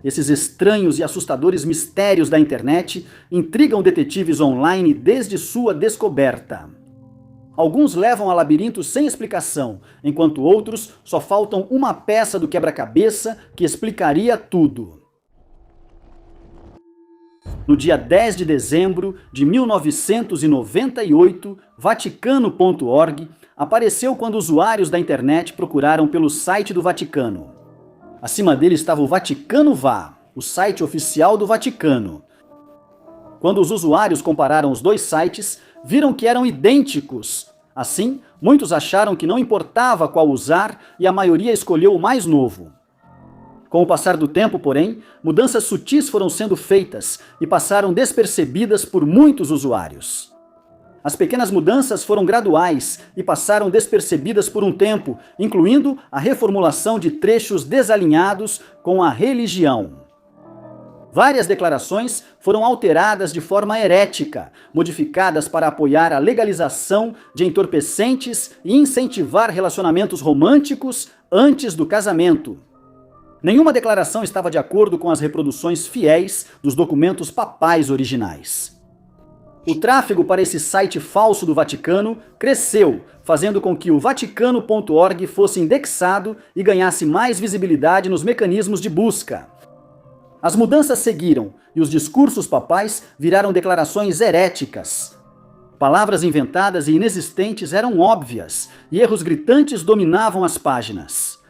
Esses estranhos e assustadores mistérios da internet intrigam detetives online desde sua descoberta. Alguns levam a labirintos sem explicação, enquanto outros só faltam uma peça do quebra-cabeça que explicaria tudo. No dia 10 de dezembro de 1998, Vaticano.org apareceu quando usuários da internet procuraram pelo site do Vaticano. Acima dele estava o Vaticano Vá, o site oficial do Vaticano. Quando os usuários compararam os dois sites, viram que eram idênticos. Assim, muitos acharam que não importava qual usar e a maioria escolheu o mais novo. Com o passar do tempo, porém, mudanças sutis foram sendo feitas e passaram despercebidas por muitos usuários. As pequenas mudanças foram graduais e passaram despercebidas por um tempo, incluindo a reformulação de trechos desalinhados com a religião. Várias declarações foram alteradas de forma herética, modificadas para apoiar a legalização de entorpecentes e incentivar relacionamentos românticos antes do casamento. Nenhuma declaração estava de acordo com as reproduções fiéis dos documentos papais originais. O tráfego para esse site falso do Vaticano cresceu, fazendo com que o Vaticano.org fosse indexado e ganhasse mais visibilidade nos mecanismos de busca. As mudanças seguiram e os discursos papais viraram declarações heréticas. Palavras inventadas e inexistentes eram óbvias e erros gritantes dominavam as páginas.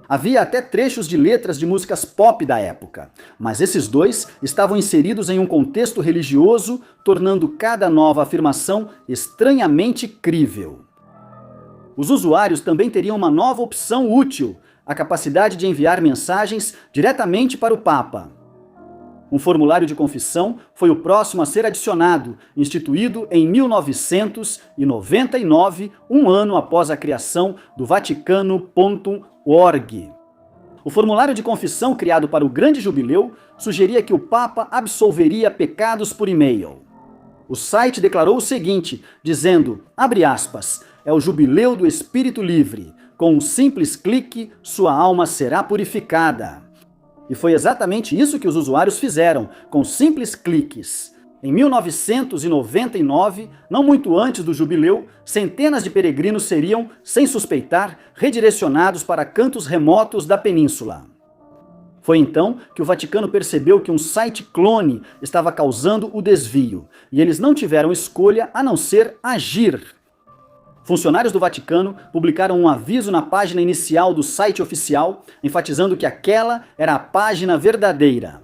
Havia até trechos de letras de músicas pop da época, mas esses dois estavam inseridos em um contexto religioso, tornando cada nova afirmação estranhamente crível. Os usuários também teriam uma nova opção útil, a capacidade de enviar mensagens diretamente para o Papa. Um formulário de confissão foi o próximo a ser adicionado, instituído em 1999, um ano após a criação do Vaticano.org. O formulário de confissão criado para o Grande Jubileu sugeria que o Papa absolveria pecados por e-mail. O site declarou o seguinte, dizendo, abre aspas, é o Jubileu do Espírito Livre. Com um simples clique, sua alma será purificada. E foi exatamente isso que os usuários fizeram, com simples cliques. Em 1999, não muito antes do jubileu, centenas de peregrinos seriam, sem suspeitar, redirecionados para cantos remotos da península. Foi então que o Vaticano percebeu que um site clone estava causando o desvio, e eles não tiveram escolha a não ser agir. Funcionários do Vaticano publicaram um aviso na página inicial do site oficial, enfatizando que aquela era a página verdadeira.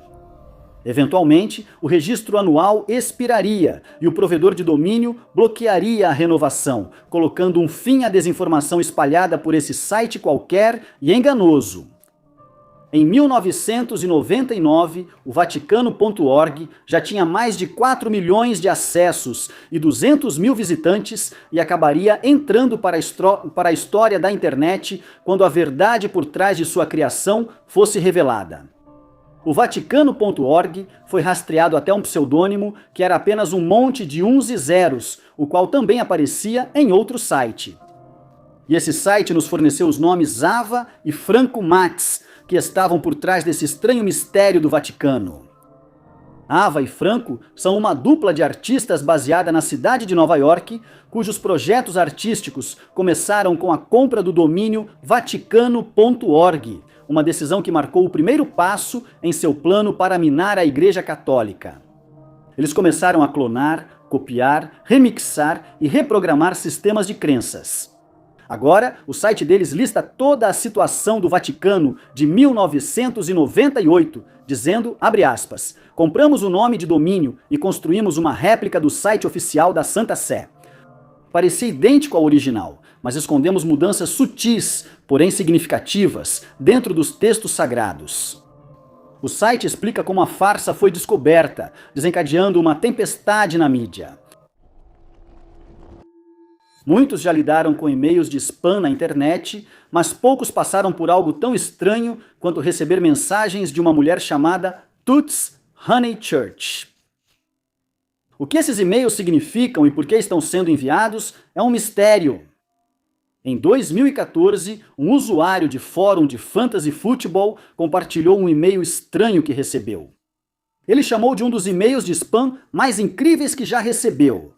Eventualmente, o registro anual expiraria e o provedor de domínio bloquearia a renovação, colocando um fim à desinformação espalhada por esse site qualquer e enganoso. Em 1999, o Vaticano.org já tinha mais de 4 milhões de acessos e 200 mil visitantes e acabaria entrando para a história da internet quando a verdade por trás de sua criação fosse revelada. O Vaticano.org foi rastreado até um pseudônimo que era apenas um monte de uns e zeros, o qual também aparecia em outro site. E esse site nos forneceu os nomes Ava e Franco Max, que estavam por trás desse estranho mistério do Vaticano. Ava e Franco são uma dupla de artistas baseada na cidade de Nova York, cujos projetos artísticos começaram com a compra do domínio Vaticano.org, uma decisão que marcou o primeiro passo em seu plano para minar a Igreja Católica. Eles começaram a clonar, copiar, remixar e reprogramar sistemas de crenças. Agora, o site deles lista toda a situação do Vaticano de 1998, dizendo, abre aspas, compramos o nome de domínio e construímos uma réplica do site oficial da Santa Sé. Parecia idêntico ao original, mas escondemos mudanças sutis, porém significativas, dentro dos textos sagrados. O site explica como a farsa foi descoberta, desencadeando uma tempestade na mídia. Muitos já lidaram com e-mails de spam na internet, mas poucos passaram por algo tão estranho quanto receber mensagens de uma mulher chamada Toots Honeychurch. O que esses e-mails significam e por que estão sendo enviados é um mistério. Em 2014, um usuário de fórum de fantasy futebol compartilhou um e-mail estranho que recebeu. Ele chamou de um dos e-mails de spam mais incríveis que já recebeu.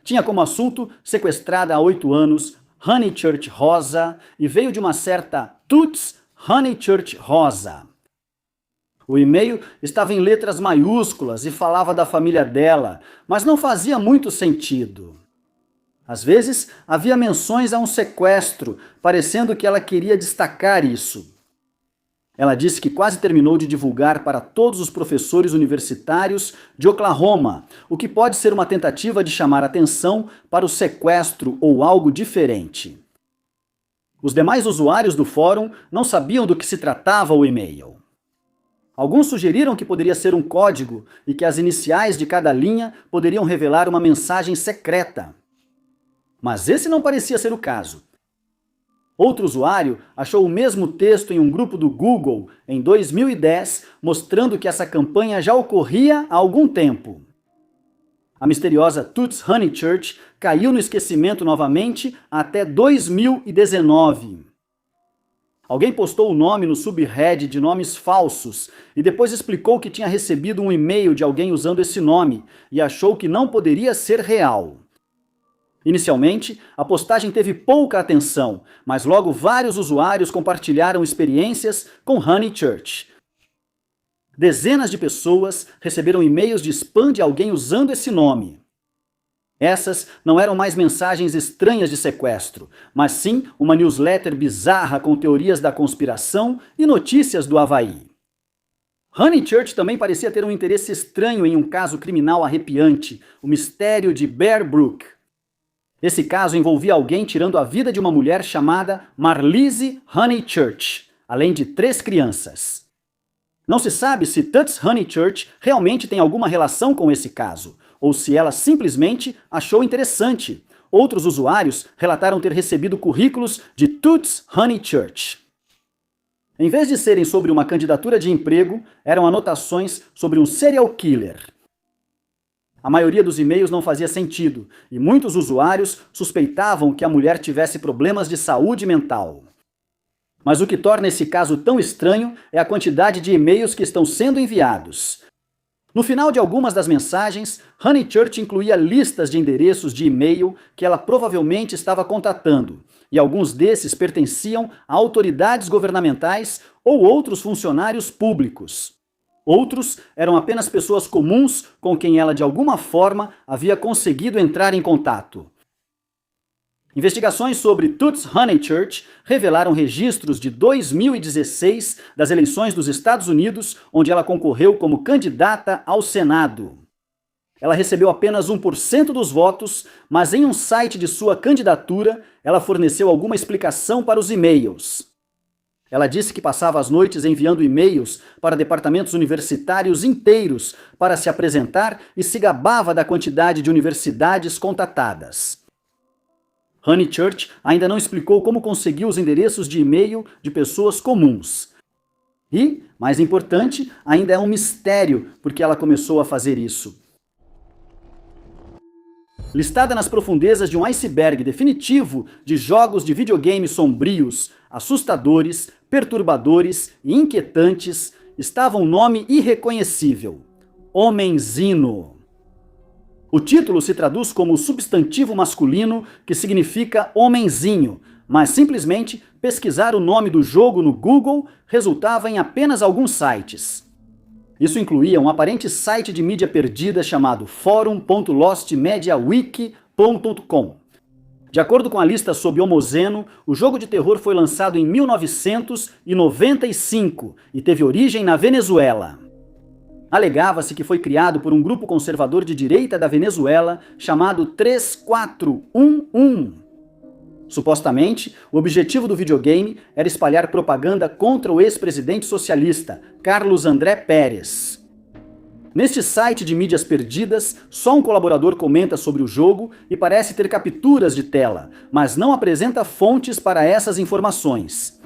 Tinha como assunto sequestrada há 8 anos, Honeychurch Rosa, e veio de uma certa Toots Honeychurch Rosa. O e-mail estava em letras maiúsculas e falava da família dela, mas não fazia muito sentido. Às vezes, havia menções a um sequestro, parecendo que ela queria destacar isso. Ela disse que quase terminou de divulgar para todos os professores universitários de Oklahoma, o que pode ser uma tentativa de chamar atenção para o sequestro ou algo diferente. Os demais usuários do fórum não sabiam do que se tratava o e-mail. Alguns sugeriram que poderia ser um código e que as iniciais de cada linha poderiam revelar uma mensagem secreta. Mas esse não parecia ser o caso. Outro usuário achou o mesmo texto em um grupo do Google em 2010, mostrando que essa campanha já ocorria há algum tempo. A misteriosa Toots Honeychurch caiu no esquecimento novamente até 2019. Alguém postou o nome no subreddit de nomes falsos e depois explicou que tinha recebido um e-mail de alguém usando esse nome e achou que não poderia ser real. Inicialmente, a postagem teve pouca atenção, mas logo vários usuários compartilharam experiências com Honeychurch. Dezenas de pessoas receberam e-mails de spam de alguém usando esse nome. Essas não eram mais mensagens estranhas de sequestro, mas sim uma newsletter bizarra com teorias da conspiração e notícias do Havaí. Honeychurch também parecia ter um interesse estranho em um caso criminal arrepiante, o mistério de Bear Brook. Esse caso envolvia alguém tirando a vida de uma mulher chamada Marlise Honeychurch, além de 3 crianças. Não se sabe se Toots Honeychurch realmente tem alguma relação com esse caso, ou se ela simplesmente achou interessante. Outros usuários relataram ter recebido currículos de Toots Honeychurch. Em vez de serem sobre uma candidatura de emprego, eram anotações sobre um serial killer. A maioria dos e-mails não fazia sentido, e muitos usuários suspeitavam que a mulher tivesse problemas de saúde mental. Mas o que torna esse caso tão estranho é a quantidade de e-mails que estão sendo enviados. No final de algumas das mensagens, Honeychurch incluía listas de endereços de e-mail que ela provavelmente estava contatando, e alguns desses pertenciam a autoridades governamentais ou outros funcionários públicos. Outros eram apenas pessoas comuns com quem ela de alguma forma havia conseguido entrar em contato. Investigações sobre Toots Honeychurch revelaram registros de 2016 das eleições dos Estados Unidos, onde ela concorreu como candidata ao Senado. Ela recebeu apenas 1% dos votos, mas em um site de sua candidatura, ela forneceu alguma explicação para os e-mails. Ela disse que passava as noites enviando e-mails para departamentos universitários inteiros para se apresentar e se gabava da quantidade de universidades contatadas. Honeychurch ainda não explicou como conseguiu os endereços de e-mail de pessoas comuns. E, mais importante, ainda é um mistério porque ela começou a fazer isso. Listada nas profundezas de um iceberg definitivo de jogos de videogame sombrios, assustadores, perturbadores e inquietantes, estava um nome irreconhecível: Homenzino. O título se traduz como substantivo masculino que significa homenzinho, mas simplesmente pesquisar o nome do jogo no Google resultava em apenas alguns sites. Isso incluía um aparente site de mídia perdida chamado forum.lostmediawiki.com. De acordo com a lista sobre Homenzino, o jogo de terror foi lançado em 1995 e teve origem na Venezuela. Alegava-se que foi criado por um grupo conservador de direita da Venezuela chamado 3411. Supostamente, o objetivo do videogame era espalhar propaganda contra o ex-presidente socialista, Carlos André Pérez. Neste site de mídias perdidas, só um colaborador comenta sobre o jogo e parece ter capturas de tela, mas não apresenta fontes para essas informações.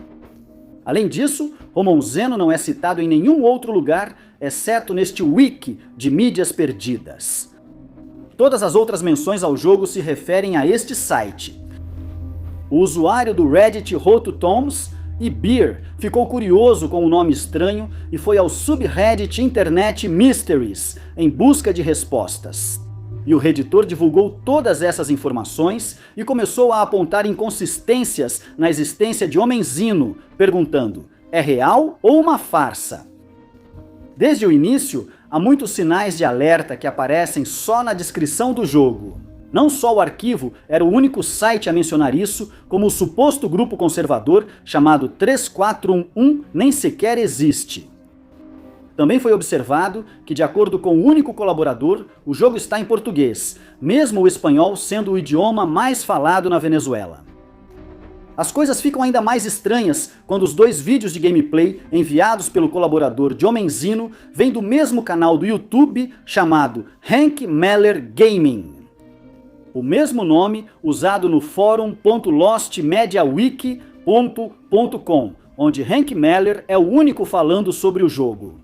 Além disso, Homenzino não é citado em nenhum outro lugar, exceto neste wiki de mídias perdidas. Todas as outras menções ao jogo se referem a este site. O usuário do Reddit Rototoms e Beer ficou curioso com o nome estranho e foi ao subreddit Internet Mysteries em busca de respostas. E o reditor divulgou todas essas informações e começou a apontar inconsistências na existência de Homenzino, perguntando: é real ou uma farsa? Desde o início, há muitos sinais de alerta que aparecem só na descrição do jogo. Não só o arquivo era o único site a mencionar isso, como o suposto grupo conservador chamado 3411 nem sequer existe. Também foi observado que, de acordo com o único colaborador, o jogo está em português, mesmo o espanhol sendo o idioma mais falado na Venezuela. As coisas ficam ainda mais estranhas quando os dois vídeos de gameplay enviados pelo colaborador de Homenzino vêm do mesmo canal do YouTube chamado Hank Meller Gaming. O mesmo nome usado no fórum.lostmediawiki.com, onde Hank Meller é o único falando sobre o jogo.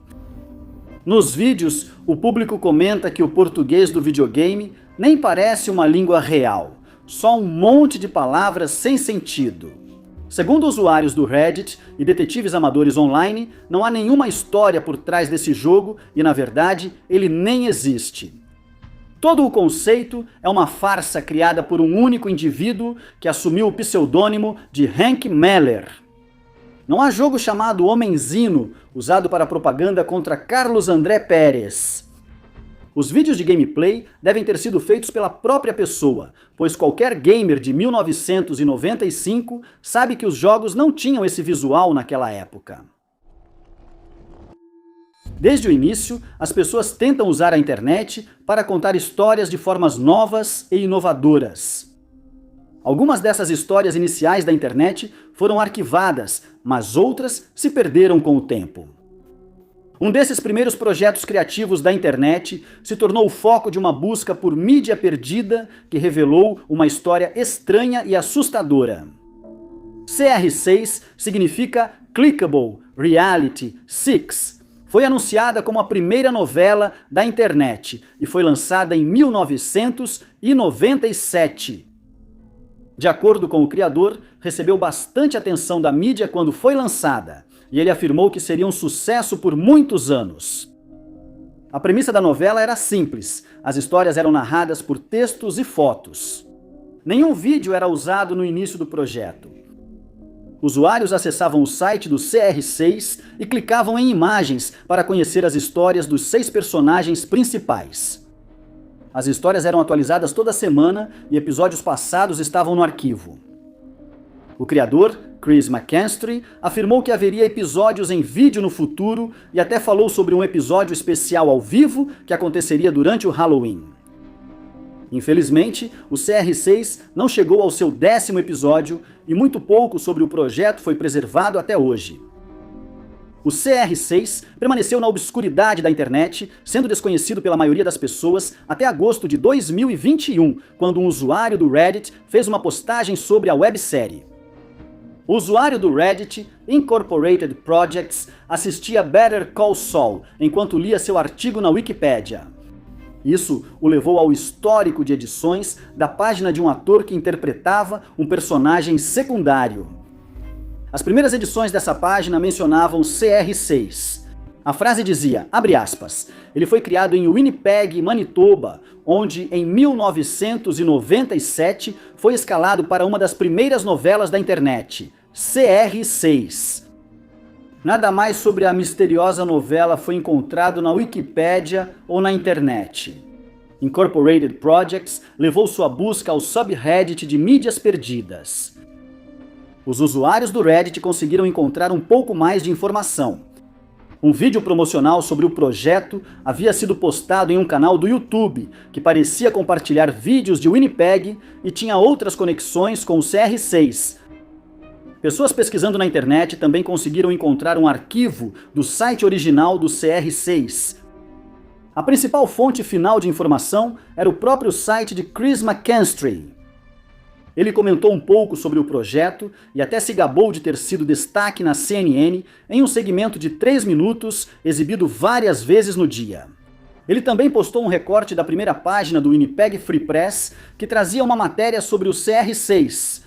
Nos vídeos, o público comenta que o português do videogame nem parece uma língua real, só um monte de palavras sem sentido. Segundo usuários do Reddit e detetives amadores online, não há nenhuma história por trás desse jogo e, na verdade, ele nem existe. Todo o conceito é uma farsa criada por um único indivíduo que assumiu o pseudônimo de Hank Meller. Não há jogo chamado Homenzino, usado para propaganda contra Carlos André Pérez. Os vídeos de gameplay devem ter sido feitos pela própria pessoa, pois qualquer gamer de 1995 sabe que os jogos não tinham esse visual naquela época. Desde o início, as pessoas tentam usar a internet para contar histórias de formas novas e inovadoras. Algumas dessas histórias iniciais da internet foram arquivadas, mas outras se perderam com o tempo. Um desses primeiros projetos criativos da internet se tornou o foco de uma busca por mídia perdida que revelou uma história estranha e assustadora. CR6 significa Clickable Reality 6. Foi anunciada como a primeira novela da internet e foi lançada em 1997. De acordo com o criador, recebeu bastante atenção da mídia quando foi lançada, e ele afirmou que seria um sucesso por muitos anos. A premissa da novela era simples, as histórias eram narradas por textos e fotos. Nenhum vídeo era usado no início do projeto. Usuários acessavam o site do CR6 e clicavam em imagens para conhecer as histórias dos 6 personagens principais. As histórias eram atualizadas toda semana e episódios passados estavam no arquivo. O criador, Chris McKinstry, afirmou que haveria episódios em vídeo no futuro e até falou sobre um episódio especial ao vivo que aconteceria durante o Halloween. Infelizmente, o CR6 não chegou ao seu 10º episódio e muito pouco sobre o projeto foi preservado até hoje. O CR6 permaneceu na obscuridade da internet, sendo desconhecido pela maioria das pessoas até agosto de 2021, quando um usuário do Reddit fez uma postagem sobre a websérie. O usuário do Reddit, Incorporated Projects, assistia Better Call Saul enquanto lia seu artigo na Wikipédia. Isso o levou ao histórico de edições da página de um ator que interpretava um personagem secundário. As primeiras edições dessa página mencionavam CR6. A frase dizia, abre aspas, ele foi criado em Winnipeg, Manitoba, onde em 1997 foi escalado para uma das primeiras novelas da internet, CR6. Nada mais sobre a misteriosa novela foi encontrado na Wikipédia ou na internet. Incorporated Projects levou sua busca ao subreddit de mídias perdidas. Os usuários do Reddit conseguiram encontrar um pouco mais de informação. Um vídeo promocional sobre o projeto havia sido postado em um canal do YouTube, que parecia compartilhar vídeos de Winnipeg e tinha outras conexões com o CR6. Pessoas pesquisando na internet também conseguiram encontrar um arquivo do site original do CR6. A principal fonte final de informação era o próprio site de Chris McKinstry. Ele comentou um pouco sobre o projeto e até se gabou de ter sido destaque na CNN em um segmento de 3 minutos, exibido várias vezes no dia. Ele também postou um recorte da primeira página do Winnipeg Free Press, que trazia uma matéria sobre o CR6.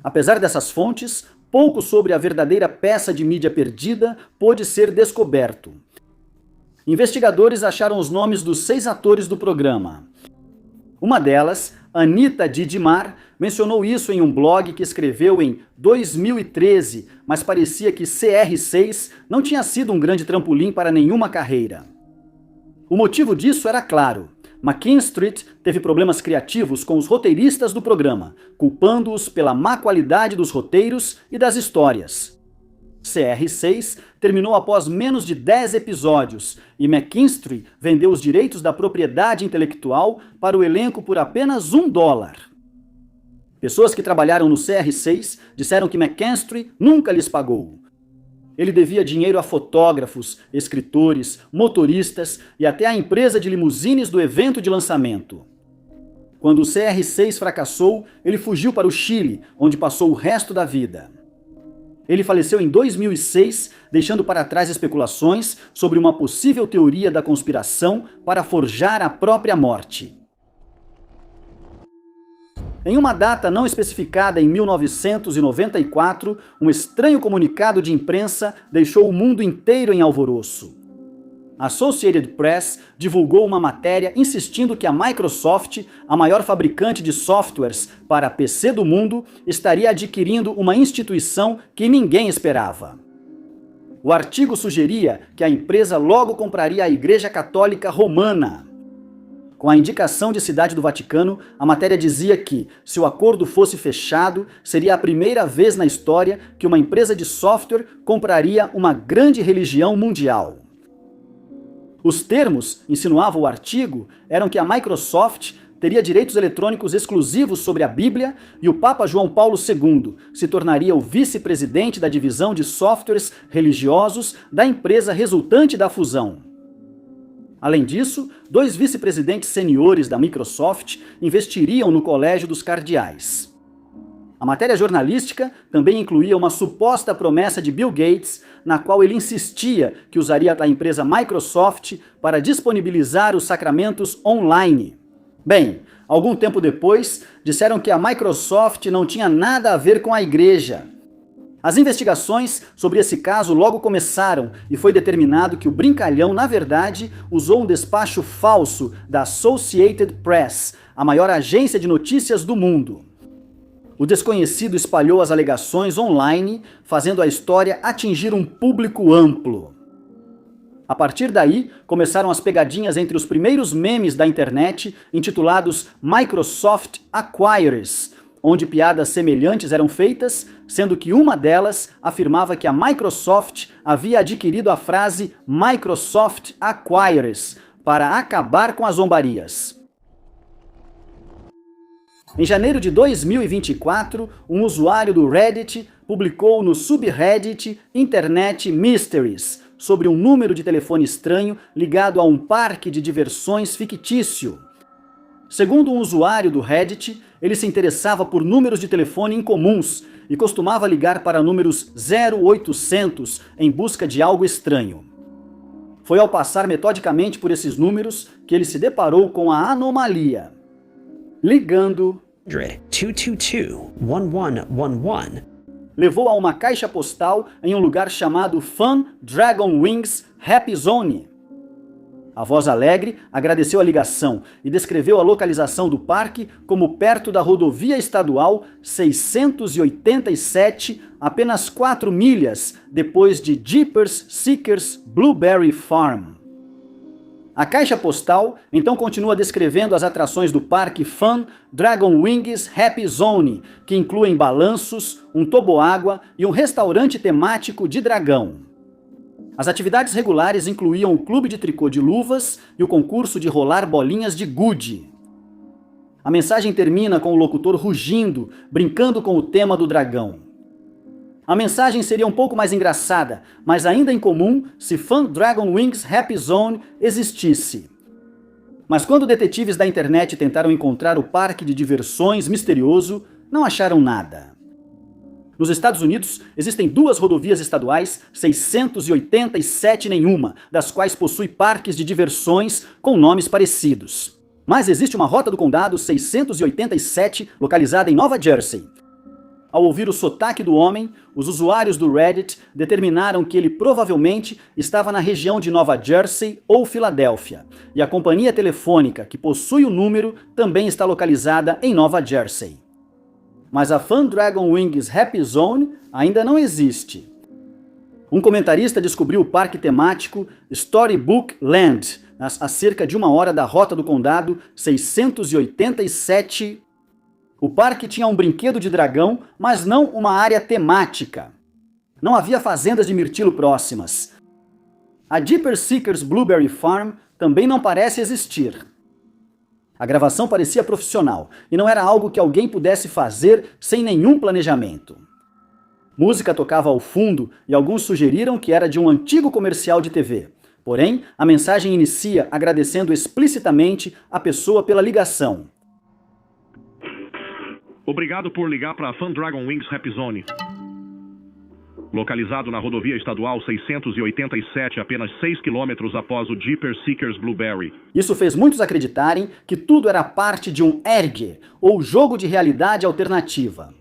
Apesar dessas fontes, pouco sobre a verdadeira peça de mídia perdida pôde ser descoberto. Investigadores acharam os nomes dos 6 atores do programa. Uma delas, Anitta Didimar, mencionou isso em um blog que escreveu em 2013, mas parecia que CR6 não tinha sido um grande trampolim para nenhuma carreira. O motivo disso era claro. McKinstry teve problemas criativos com os roteiristas do programa, culpando-os pela má qualidade dos roteiros e das histórias. CR6 terminou após menos de 10 episódios e McKinstry vendeu os direitos da propriedade intelectual para o elenco por apenas $1. Pessoas que trabalharam no CR6 disseram que McKinstry nunca lhes pagou. Ele devia dinheiro a fotógrafos, escritores, motoristas e até à empresa de limusines do evento de lançamento. Quando o CR6 fracassou, ele fugiu para o Chile, onde passou o resto da vida. Ele faleceu em 2006, deixando para trás especulações sobre uma possível teoria da conspiração para forjar a própria morte. Em uma data não especificada em 1994, um estranho comunicado de imprensa deixou o mundo inteiro em alvoroço. A Associated Press divulgou uma matéria insistindo que a Microsoft, a maior fabricante de softwares para PC do mundo, estaria adquirindo uma instituição que ninguém esperava. O artigo sugeria que a empresa logo compraria a Igreja Católica Romana. Com a indicação de Cidade do Vaticano, a matéria dizia que, se o acordo fosse fechado, seria a primeira vez na história que uma empresa de software compraria uma grande religião mundial. Os termos, insinuava o artigo, eram que a Microsoft teria direitos eletrônicos exclusivos sobre a Bíblia e o Papa João Paulo II se tornaria o vice-presidente da divisão de softwares religiosos da empresa resultante da fusão. Além disso, 2 vice-presidentes seniores da Microsoft investiriam no Colégio dos Cardeais. A matéria jornalística também incluía uma suposta promessa de Bill Gates, na qual ele insistia que usaria a empresa Microsoft para disponibilizar os sacramentos online. Bem, algum tempo depois, disseram que a Microsoft não tinha nada a ver com a igreja. As investigações sobre esse caso logo começaram e foi determinado que o brincalhão, na verdade, usou um despacho falso da Associated Press, a maior agência de notícias do mundo. O desconhecido espalhou as alegações online, fazendo a história atingir um público amplo. A partir daí, começaram as pegadinhas entre os primeiros memes da internet, intitulados Microsoft Acquires, onde piadas semelhantes eram feitas, sendo que uma delas afirmava que a Microsoft havia adquirido a frase Microsoft Acquires para acabar com as zombarias. Em janeiro de 2024, um usuário do Reddit publicou no subreddit Internet Mysteries sobre um número de telefone estranho ligado a um parque de diversões fictício. Segundo um usuário do Reddit, ele se interessava por números de telefone incomuns e costumava ligar para números 0800 em busca de algo estranho. Foi ao passar metodicamente por esses números que ele se deparou com a anomalia. Ligando, 222-1111. Levou a uma caixa postal em um lugar chamado Fun Dragon Wings Happy Zone. A voz alegre agradeceu a ligação e descreveu a localização do parque como perto da rodovia estadual 687, apenas 4 milhas depois de Jeepers Seekers Blueberry Farm. A caixa postal então continua descrevendo as atrações do parque Fun Dragon Wings Happy Zone, que incluem balanços, um toboágua e um restaurante temático de dragão. As atividades regulares incluíam o clube de tricô de luvas e o concurso de rolar bolinhas de gude. A mensagem termina com o locutor rugindo, brincando com o tema do dragão. A mensagem seria um pouco mais engraçada, mas ainda incomum se Fun Dragon Wings Happy Zone existisse. Mas quando detetives da internet tentaram encontrar o parque de diversões misterioso, não acharam nada. Nos Estados Unidos, existem 2 rodovias estaduais, 687 nenhuma, das quais possui parques de diversões com nomes parecidos. Mas existe uma rota do condado 687, localizada em Nova Jersey. Ao ouvir o sotaque do homem, os usuários do Reddit determinaram que ele provavelmente estava na região de Nova Jersey ou Filadélfia, e a companhia telefônica que possui o número também está localizada em Nova Jersey. Mas a Fun Dragon Wings Happy Zone ainda não existe. Um comentarista descobriu o parque temático Storybook Land, a cerca de 1 hora da Rota do Condado 687. O parque tinha um brinquedo de dragão, mas não uma área temática. Não havia fazendas de mirtilo próximas. A Jeepers Seekers Blueberry Farm também não parece existir. A gravação parecia profissional e não era algo que alguém pudesse fazer sem nenhum planejamento. Música tocava ao fundo e alguns sugeriram que era de um antigo comercial de TV. Porém, a mensagem inicia agradecendo explicitamente a pessoa pela ligação. Obrigado por ligar para a Fun Dragon Wings Happy Zone. Localizado na rodovia estadual 687, apenas 6 quilômetros após o Jeepers Seekers Blueberry. Isso fez muitos acreditarem que tudo era parte de um ERG, ou jogo de realidade alternativa.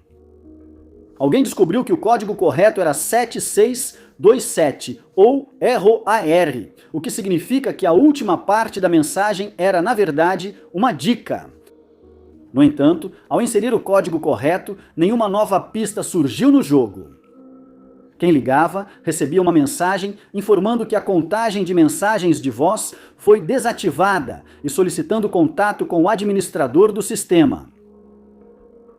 Alguém descobriu que o código correto era 7627, ou ROAR, o que significa que a última parte da mensagem era, na verdade, uma dica. No entanto, ao inserir o código correto, nenhuma nova pista surgiu no jogo. Quem ligava recebia uma mensagem informando que a contagem de mensagens de voz foi desativada e solicitando contato com o administrador do sistema.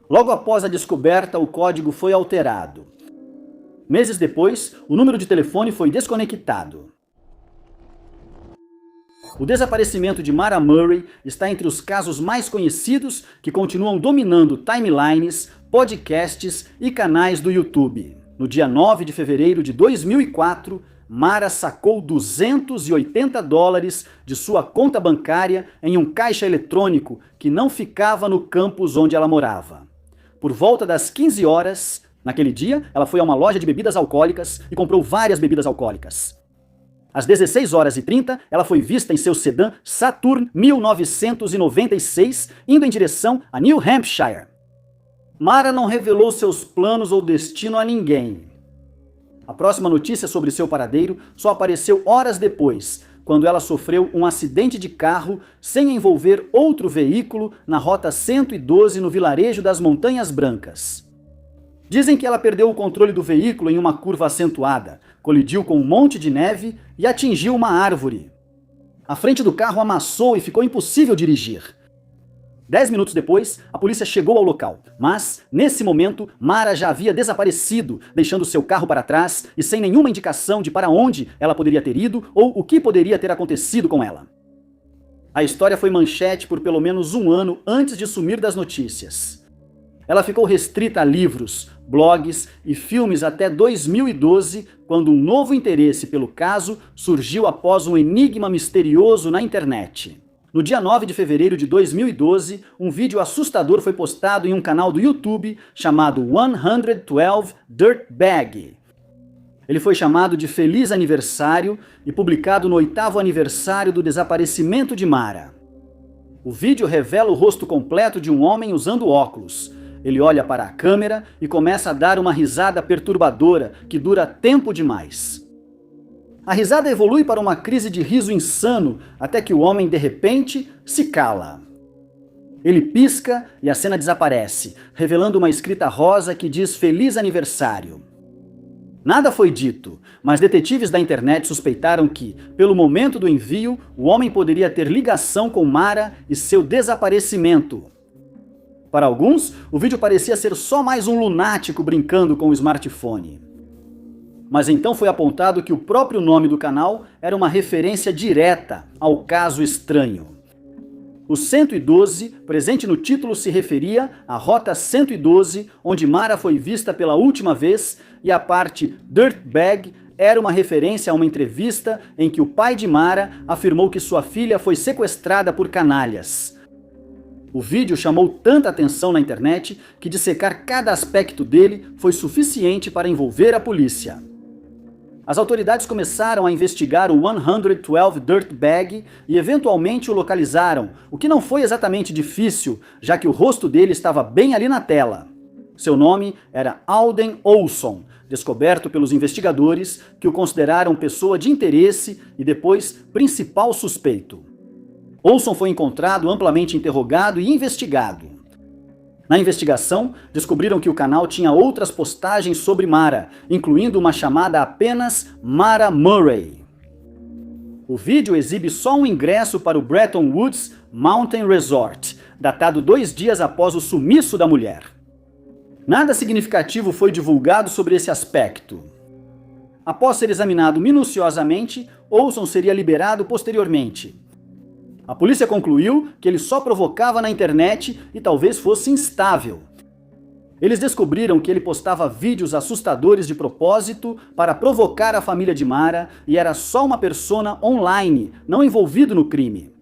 Logo após a descoberta, o código foi alterado. Meses depois, o número de telefone foi desconectado. O desaparecimento de Mara Murray está entre os casos mais conhecidos que continuam dominando timelines, podcasts e canais do YouTube. No dia 9 de fevereiro de 2004, Mara sacou $280 de sua conta bancária em um caixa eletrônico que não ficava no campus onde ela morava. Por volta das 15 horas, naquele dia, ela foi a uma loja de bebidas alcoólicas e comprou várias bebidas alcoólicas. Às 16h30, ela foi vista em seu sedã Saturn 1996, indo em direção a New Hampshire. Mara não revelou seus planos ou destino a ninguém. A próxima notícia sobre seu paradeiro só apareceu horas depois, quando ela sofreu um acidente de carro sem envolver outro veículo na Rota 112 no vilarejo das Montanhas Brancas. Dizem que ela perdeu o controle do veículo em uma curva acentuada, colidiu com um monte de neve e atingiu uma árvore. A frente do carro amassou e ficou impossível dirigir. 10 minutos depois, a polícia chegou ao local, mas, nesse momento, Mara já havia desaparecido, deixando seu carro para trás e sem nenhuma indicação de para onde ela poderia ter ido ou o que poderia ter acontecido com ela. A história foi manchete por pelo menos 1 ano antes de sumir das notícias. Ela ficou restrita a livros, blogs e filmes até 2012, quando um novo interesse pelo caso surgiu após um enigma misterioso na internet. No dia 9 de fevereiro de 2012, um vídeo assustador foi postado em um canal do YouTube chamado 112 Dirtbag. Ele foi chamado de Feliz Aniversário e publicado no 8º aniversário do desaparecimento de Mara. O vídeo revela o rosto completo de um homem usando óculos. Ele olha para a câmera e começa a dar uma risada perturbadora que dura tempo demais. A risada evolui para uma crise de riso insano, até que o homem, de repente, se cala. Ele pisca e a cena desaparece, revelando uma escrita rosa que diz Feliz Aniversário. Nada foi dito, mas detetives da internet suspeitaram que, pelo momento do envio, o homem poderia ter ligação com Mara e seu desaparecimento. Para alguns, o vídeo parecia ser só mais um lunático brincando com o smartphone. Mas então foi apontado que o próprio nome do canal era uma referência direta ao caso estranho. O 112, presente no título, se referia à Rota 112, onde Mara foi vista pela última vez, e a parte Dirtbag era uma referência a uma entrevista em que o pai de Mara afirmou que sua filha foi sequestrada por canalhas. O vídeo chamou tanta atenção na internet que dissecar cada aspecto dele foi suficiente para envolver a polícia. As autoridades começaram a investigar o 112 Dirtbag e eventualmente o localizaram, o que não foi exatamente difícil, já que o rosto dele estava bem ali na tela. Seu nome era Alden Olson, descoberto pelos investigadores que o consideraram pessoa de interesse e depois principal suspeito. Olson foi encontrado, amplamente interrogado e investigado. Na investigação, descobriram que o canal tinha outras postagens sobre Mara, incluindo uma chamada apenas Mara Murray. O vídeo exibe só um ingresso para o Bretton Woods Mountain Resort, datado 2 dias após o sumiço da mulher. Nada significativo foi divulgado sobre esse aspecto. Após ser examinado minuciosamente, Olson seria liberado posteriormente. A polícia concluiu que ele só provocava na internet e talvez fosse instável. Eles descobriram que ele postava vídeos assustadores de propósito para provocar a família de Mara e era só uma persona online, não envolvido no crime.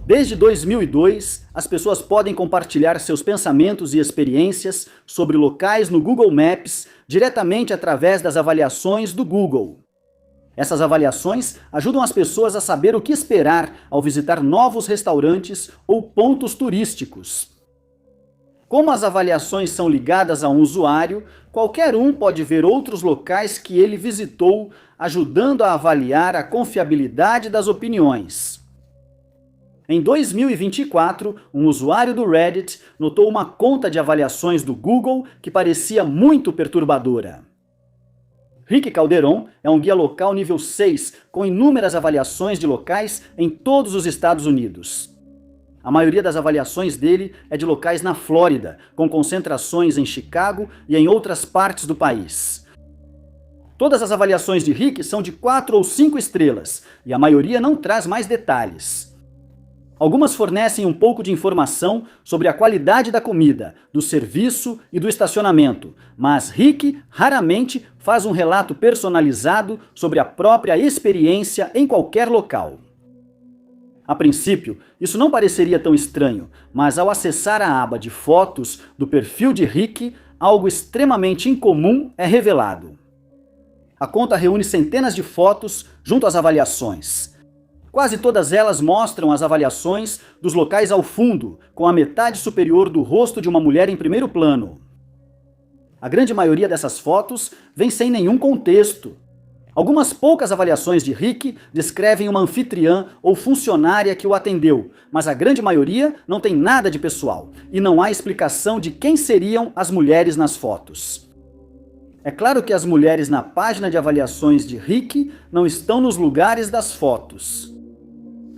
Desde 2002, as pessoas podem compartilhar seus pensamentos e experiências sobre locais no Google Maps diretamente através das avaliações do Google. Essas avaliações ajudam as pessoas a saber o que esperar ao visitar novos restaurantes ou pontos turísticos. Como as avaliações são ligadas a um usuário, qualquer um pode ver outros locais que ele visitou, ajudando a avaliar a confiabilidade das opiniões. Em 2024, um usuário do Reddit notou uma conta de avaliações do Google que parecia muito perturbadora. Rick Calderon é um guia local nível 6, com inúmeras avaliações de locais em todos os Estados Unidos. A maioria das avaliações dele é de locais na Flórida, com concentrações em Chicago e em outras partes do país. Todas as avaliações de Rick são de 4 ou 5 estrelas, e a maioria não traz mais detalhes. Algumas fornecem um pouco de informação sobre a qualidade da comida, do serviço e do estacionamento, mas Rick raramente faz um relato personalizado sobre a própria experiência em qualquer local. A princípio, isso não pareceria tão estranho, mas ao acessar a aba de fotos do perfil de Rick, algo extremamente incomum é revelado. A conta reúne centenas de fotos junto às avaliações. Quase todas elas mostram as avaliações dos locais ao fundo, com a metade superior do rosto de uma mulher em primeiro plano. A grande maioria dessas fotos vem sem nenhum contexto. Algumas poucas avaliações de Rick descrevem uma anfitriã ou funcionária que o atendeu, mas a grande maioria não tem nada de pessoal, e não há explicação de quem seriam as mulheres nas fotos. É claro que as mulheres na página de avaliações de Rick não estão nos lugares das fotos.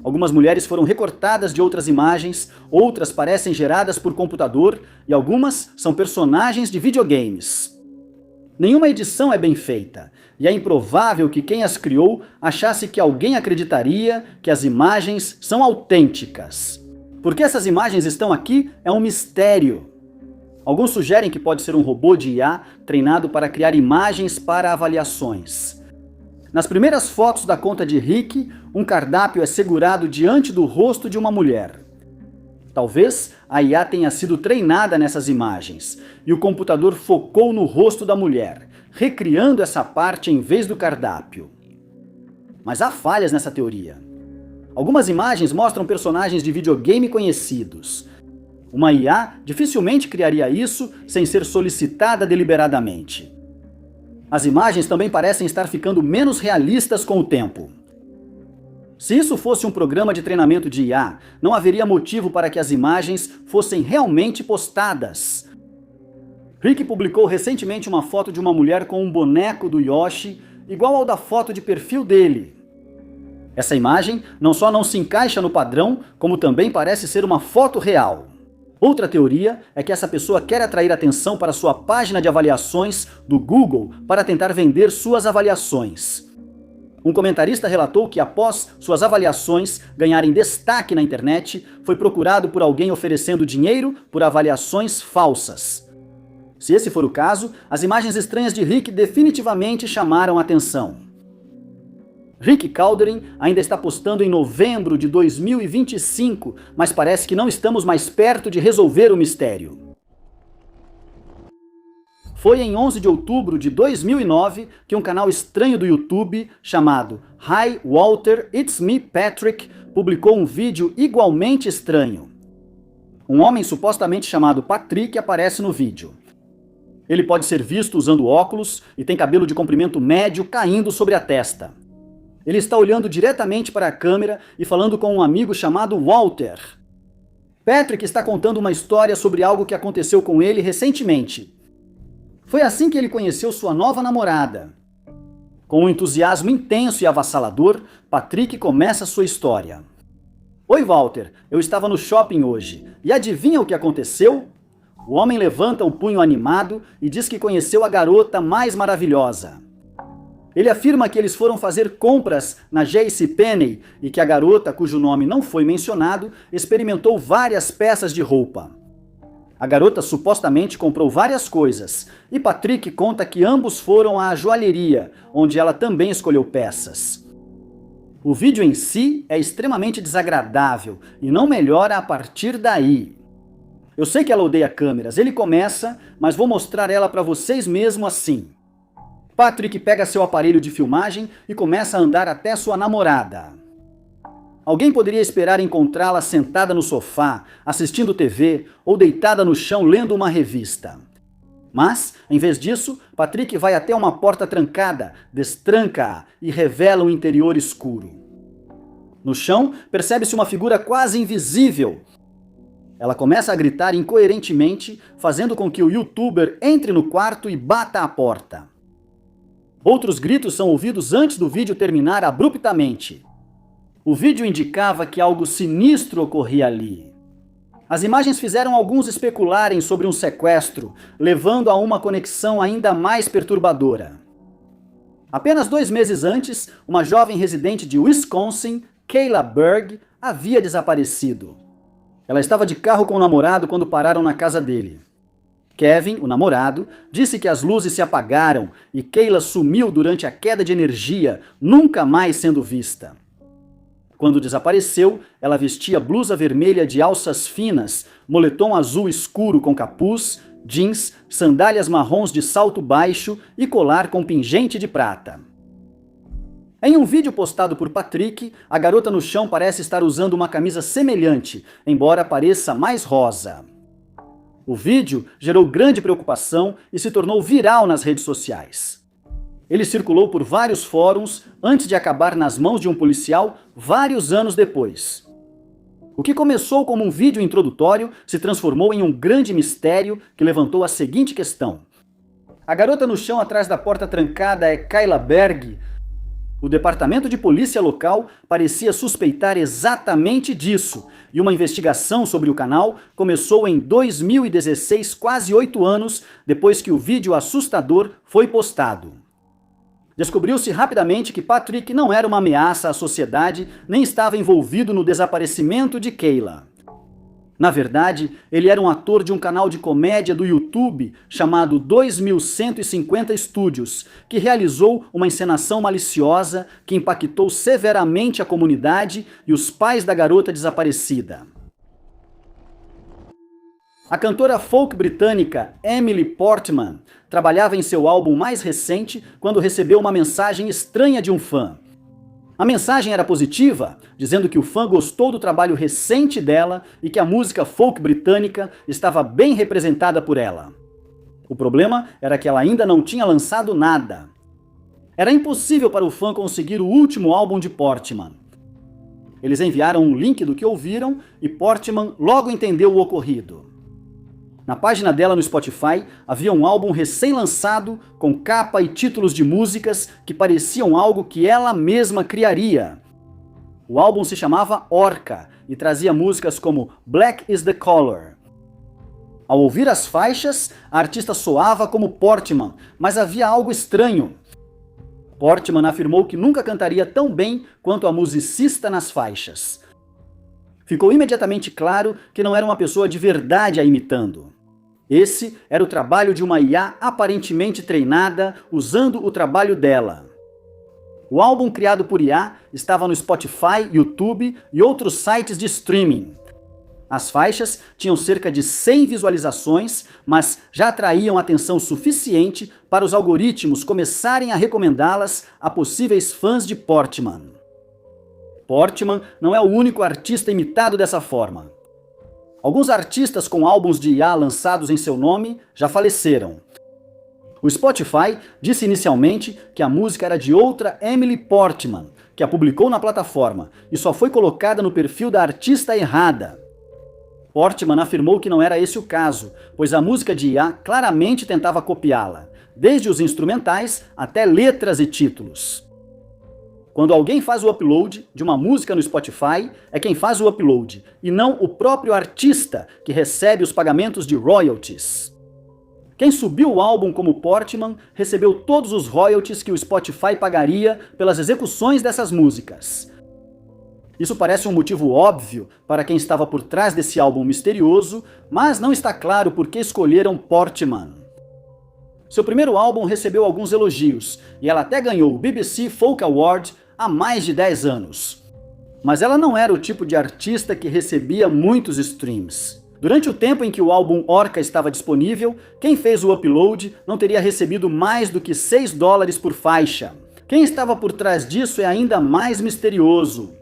Algumas mulheres foram recortadas de outras imagens, outras parecem geradas por computador e algumas são personagens de videogames. Nenhuma edição é bem feita, e é improvável que quem as criou achasse que alguém acreditaria que as imagens são autênticas. Por que essas imagens estão aqui é um mistério. Alguns sugerem que pode ser um robô de IA treinado para criar imagens para avaliações. Nas primeiras fotos da conta de Rick, um cardápio é segurado diante do rosto de uma mulher. Talvez a IA tenha sido treinada nessas imagens, e o computador focou no rosto da mulher, recriando essa parte em vez do cardápio. Mas há falhas nessa teoria. Algumas imagens mostram personagens de videogame conhecidos. Uma IA dificilmente criaria isso sem ser solicitada deliberadamente. As imagens também parecem estar ficando menos realistas com o tempo. Se isso fosse um programa de treinamento de IA, não haveria motivo para que as imagens fossem realmente postadas. Rick publicou recentemente uma foto de uma mulher com um boneco do Yoshi, igual ao da foto de perfil dele. Essa imagem não só não se encaixa no padrão, como também parece ser uma foto real. Outra teoria é que essa pessoa quer atrair atenção para sua página de avaliações do Google para tentar vender suas avaliações. Um comentarista relatou que após suas avaliações ganharem destaque na internet, foi procurado por alguém oferecendo dinheiro por avaliações falsas. Se esse for o caso, as imagens estranhas de Rick definitivamente chamaram a atenção. Rick Calderon ainda está postando em novembro de 2025, mas parece que não estamos mais perto de resolver o mistério. Foi em 11 de outubro de 2009 que um canal estranho do YouTube, chamado Hi Walter, It's Me Patrick, publicou um vídeo igualmente estranho. Um homem supostamente chamado Patrick aparece no vídeo. Ele pode ser visto usando óculos e tem cabelo de comprimento médio caindo sobre a testa. Ele está olhando diretamente para a câmera e falando com um amigo chamado Walter. Patrick está contando uma história sobre algo que aconteceu com ele recentemente. Foi assim que ele conheceu sua nova namorada. Com um entusiasmo intenso e avassalador, Patrick começa sua história. Oi, Walter, eu estava no shopping hoje. E adivinha o que aconteceu? O homem levanta o punho animado e diz que conheceu a garota mais maravilhosa. Ele afirma que eles foram fazer compras na JCPenney e que a garota, cujo nome não foi mencionado, experimentou várias peças de roupa. A garota supostamente comprou várias coisas, e Patrick conta que ambos foram à joalheria, onde ela também escolheu peças. O vídeo em si é extremamente desagradável e não melhora a partir daí. Eu sei que ela odeia câmeras, ele começa, mas vou mostrar ela para vocês mesmo assim. Patrick pega seu aparelho de filmagem e começa a andar até sua namorada. Alguém poderia esperar encontrá-la sentada no sofá, assistindo TV ou deitada no chão lendo uma revista. Mas, em vez disso, Patrick vai até uma porta trancada, destranca-a e revela um interior escuro. No chão, percebe-se uma figura quase invisível. Ela começa a gritar incoerentemente, fazendo com que o youtuber entre no quarto e bata a porta. Outros gritos são ouvidos antes do vídeo terminar abruptamente. O vídeo indicava que algo sinistro ocorria ali. As imagens fizeram alguns especularem sobre um sequestro, levando a uma conexão ainda mais perturbadora. Apenas 2 meses antes, uma jovem residente de Wisconsin, Kayla Berg, havia desaparecido. Ela estava de carro com o namorado quando pararam na casa dele. Kevin, o namorado, disse que as luzes se apagaram e Kayla sumiu durante a queda de energia, nunca mais sendo vista. Quando desapareceu, ela vestia blusa vermelha de alças finas, moletom azul escuro com capuz, jeans, sandálias marrons de salto baixo e colar com pingente de prata. Em um vídeo postado por Patrick, a garota no chão parece estar usando uma camisa semelhante, embora pareça mais rosa. O vídeo gerou grande preocupação e se tornou viral nas redes sociais. Ele circulou por vários fóruns antes de acabar nas mãos de um policial vários anos depois. O que começou como um vídeo introdutório se transformou em um grande mistério que levantou a seguinte questão. A garota no chão atrás da porta trancada é Kayla Berg? O departamento de polícia local parecia suspeitar exatamente disso, e uma investigação sobre o canal começou em 2016, quase 8 anos depois que o vídeo assustador foi postado. Descobriu-se rapidamente que Patrick não era uma ameaça à sociedade, nem estava envolvido no desaparecimento de Kayla. Na verdade, ele era um ator de um canal de comédia do YouTube chamado 2150 Studios, que realizou uma encenação maliciosa que impactou severamente a comunidade e os pais da garota desaparecida. A cantora folk britânica Emily Portman trabalhava em seu álbum mais recente quando recebeu uma mensagem estranha de um fã. A mensagem era positiva, dizendo que o fã gostou do trabalho recente dela e que a música folk britânica estava bem representada por ela. O problema era que ela ainda não tinha lançado nada. Era impossível para o fã conseguir o último álbum de Portman. Eles enviaram um link do que ouviram e Portman logo entendeu o ocorrido. Na página dela no Spotify havia um álbum recém-lançado com capa e títulos de músicas que pareciam algo que ela mesma criaria. O álbum se chamava Orca e trazia músicas como Black is the Color. Ao ouvir as faixas, a artista soava como Portman, mas havia algo estranho. Portman afirmou que nunca cantaria tão bem quanto a musicista nas faixas. Ficou imediatamente claro que não era uma pessoa de verdade a imitando. Esse era o trabalho de uma IA aparentemente treinada usando o trabalho dela. O álbum criado por IA estava no Spotify, YouTube e outros sites de streaming. As faixas tinham cerca de 100 visualizações, mas já atraíam atenção suficiente para os algoritmos começarem a recomendá-las a possíveis fãs de Portman. Portman não é o único artista imitado dessa forma. Alguns artistas com álbuns de IA lançados em seu nome já faleceram. O Spotify disse inicialmente que a música era de outra Emily Portman, que a publicou na plataforma e só foi colocada no perfil da artista errada. Portman afirmou que não era esse o caso, pois a música de IA claramente tentava copiá-la, desde os instrumentais até letras e títulos. Quando alguém faz o upload de uma música no Spotify, é quem faz o upload, e não o próprio artista que recebe os pagamentos de royalties. Quem subiu o álbum como Portman recebeu todos os royalties que o Spotify pagaria pelas execuções dessas músicas. Isso parece um motivo óbvio para quem estava por trás desse álbum misterioso, mas não está claro por que escolheram Portman. Seu primeiro álbum recebeu alguns elogios, e ela até ganhou o BBC Folk Award há mais de 10 anos. Mas ela não era o tipo de artista que recebia muitos streams. Durante o tempo em que o álbum Orca estava disponível, quem fez o upload não teria recebido mais do que $6 por faixa. Quem estava por trás disso é ainda mais misterioso.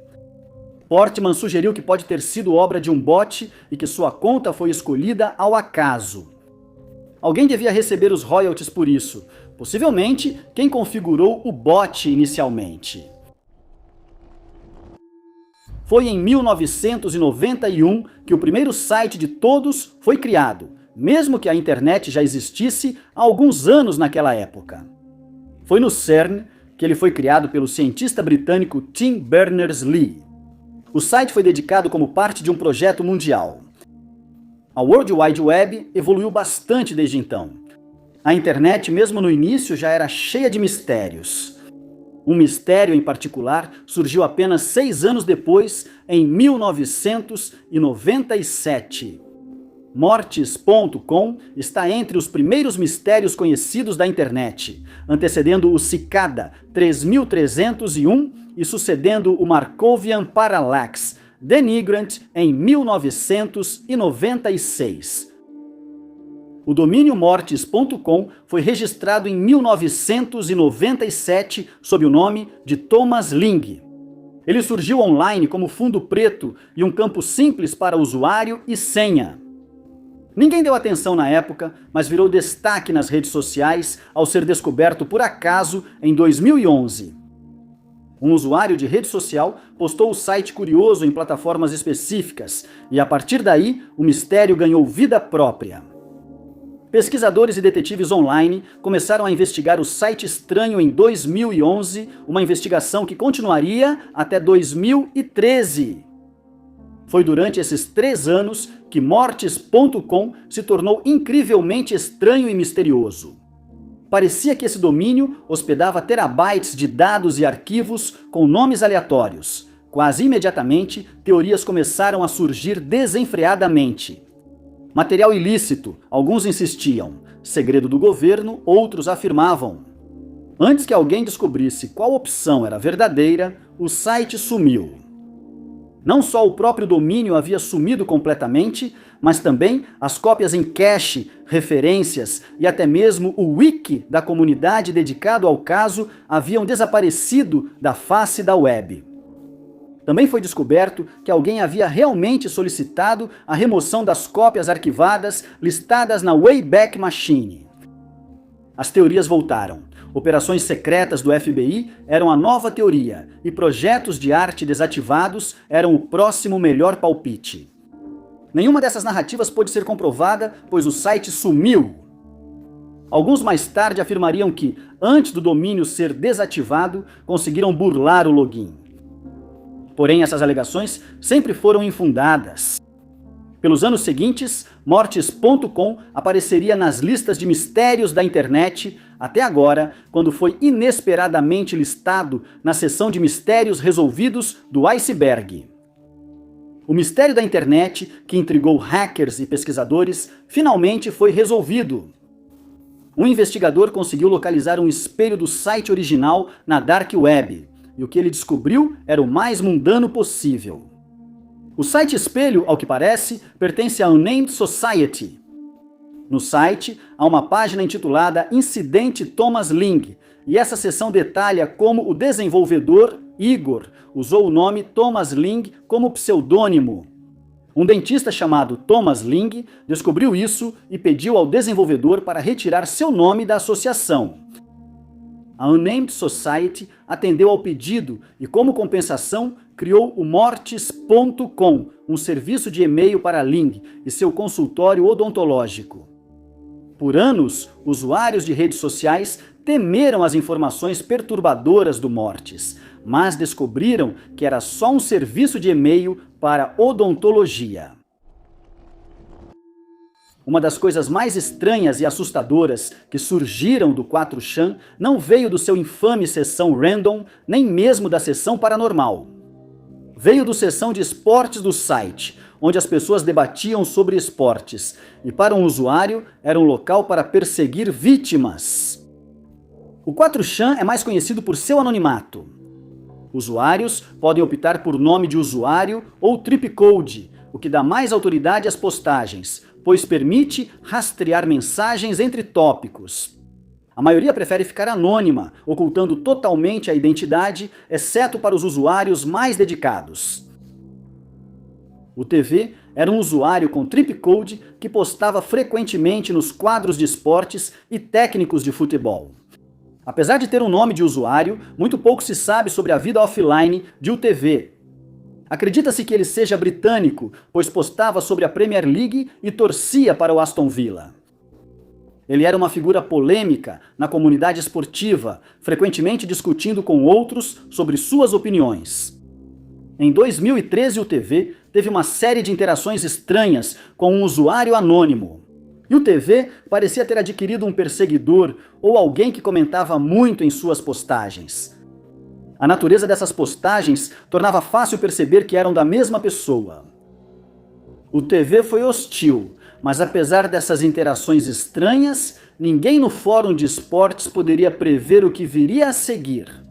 Portman sugeriu que pode ter sido obra de um bot e que sua conta foi escolhida ao acaso. Alguém devia receber os royalties por isso, possivelmente quem configurou o bot inicialmente. Foi em 1991 que o primeiro site de todos foi criado, mesmo que a internet já existisse há alguns anos naquela época. Foi no CERN que ele foi criado pelo cientista britânico Tim Berners-Lee. O site foi dedicado como parte de um projeto mundial. A World Wide Web evoluiu bastante desde então. A internet, mesmo no início, já era cheia de mistérios. Um mistério em particular surgiu apenas 6 anos depois, em 1997. Mortis.com está entre os primeiros mistérios conhecidos da internet, antecedendo o Cicada 3301 e sucedendo o Markovian Parallax Denigrant em 1996. O domínio mortis.com foi registrado em 1997 sob o nome de Thomas Ling. Ele surgiu online como fundo preto e um campo simples para usuário e senha. Ninguém deu atenção na época, mas virou destaque nas redes sociais ao ser descoberto por acaso em 2011. Um usuário de rede social postou o site curioso em plataformas específicas e, a partir daí, o mistério ganhou vida própria. Pesquisadores e detetives online começaram a investigar o site estranho em 2011, uma investigação que continuaria até 2013. Foi durante esses 3 anos que Mortis.com se tornou incrivelmente estranho e misterioso. Parecia que esse domínio hospedava terabytes de dados e arquivos com nomes aleatórios. Quase imediatamente, teorias começaram a surgir desenfreadamente. Material ilícito, alguns insistiam. Segredo do governo, outros afirmavam. Antes que alguém descobrisse qual opção era verdadeira, o site sumiu. Não só o próprio domínio havia sumido completamente, mas também as cópias em cache, referências e até mesmo o wiki da comunidade dedicado ao caso haviam desaparecido da face da web. Também foi descoberto que alguém havia realmente solicitado a remoção das cópias arquivadas listadas na Wayback Machine. As teorias voltaram. Operações secretas do FBI eram a nova teoria e projetos de arte desativados eram o próximo melhor palpite. Nenhuma dessas narrativas pôde ser comprovada, pois o site sumiu. Alguns mais tarde afirmariam que, antes do domínio ser desativado, conseguiram burlar o login. Porém, essas alegações sempre foram infundadas. Pelos anos seguintes, Mortis.com apareceria nas listas de mistérios da internet, até agora, quando foi inesperadamente listado na seção de mistérios resolvidos do iceberg. O mistério da internet, que intrigou hackers e pesquisadores, finalmente foi resolvido. Um investigador conseguiu localizar um espelho do site original na Dark Web, e o que ele descobriu era o mais mundano possível. O site espelho, ao que parece, pertence à Unnamed Society. No site, há uma página intitulada Incidente Thomas Ling, e essa seção detalha como o desenvolvedor, Igor, usou o nome Thomas Ling como pseudônimo. Um dentista chamado Thomas Ling descobriu isso e pediu ao desenvolvedor para retirar seu nome da associação. A Unnamed Society atendeu ao pedido e, como compensação, criou o Mortis.com, um serviço de e-mail para Ling e seu consultório odontológico. Por anos, usuários de redes sociais temeram as informações perturbadoras do Mortis, mas descobriram que era só um serviço de e-mail para odontologia. Uma das coisas mais estranhas e assustadoras que surgiram do 4chan não veio do seu infame seção random, nem mesmo da seção paranormal. Veio do seção de esportes do site, onde as pessoas debatiam sobre esportes, e para um usuário era um local para perseguir vítimas. O 4chan é mais conhecido por seu anonimato. Usuários podem optar por nome de usuário ou tripcode, o que dá mais autoridade às postagens, pois permite rastrear mensagens entre tópicos. A maioria prefere ficar anônima, ocultando totalmente a identidade, exceto para os usuários mais dedicados. O TV era um usuário com tripcode que postava frequentemente nos quadros de esportes e técnicos de futebol. Apesar de ter um nome de usuário, muito pouco se sabe sobre a vida offline de UTV. Acredita-se que ele seja britânico, pois postava sobre a Premier League e torcia para o Aston Villa. Ele era uma figura polêmica na comunidade esportiva, frequentemente discutindo com outros sobre suas opiniões. Em 2013, o TV teve uma série de interações estranhas com um usuário anônimo. E o TV parecia ter adquirido um perseguidor ou alguém que comentava muito em suas postagens. A natureza dessas postagens tornava fácil perceber que eram da mesma pessoa. O TV foi hostil, mas apesar dessas interações estranhas, ninguém no fórum de esportes poderia prever o que viria a seguir.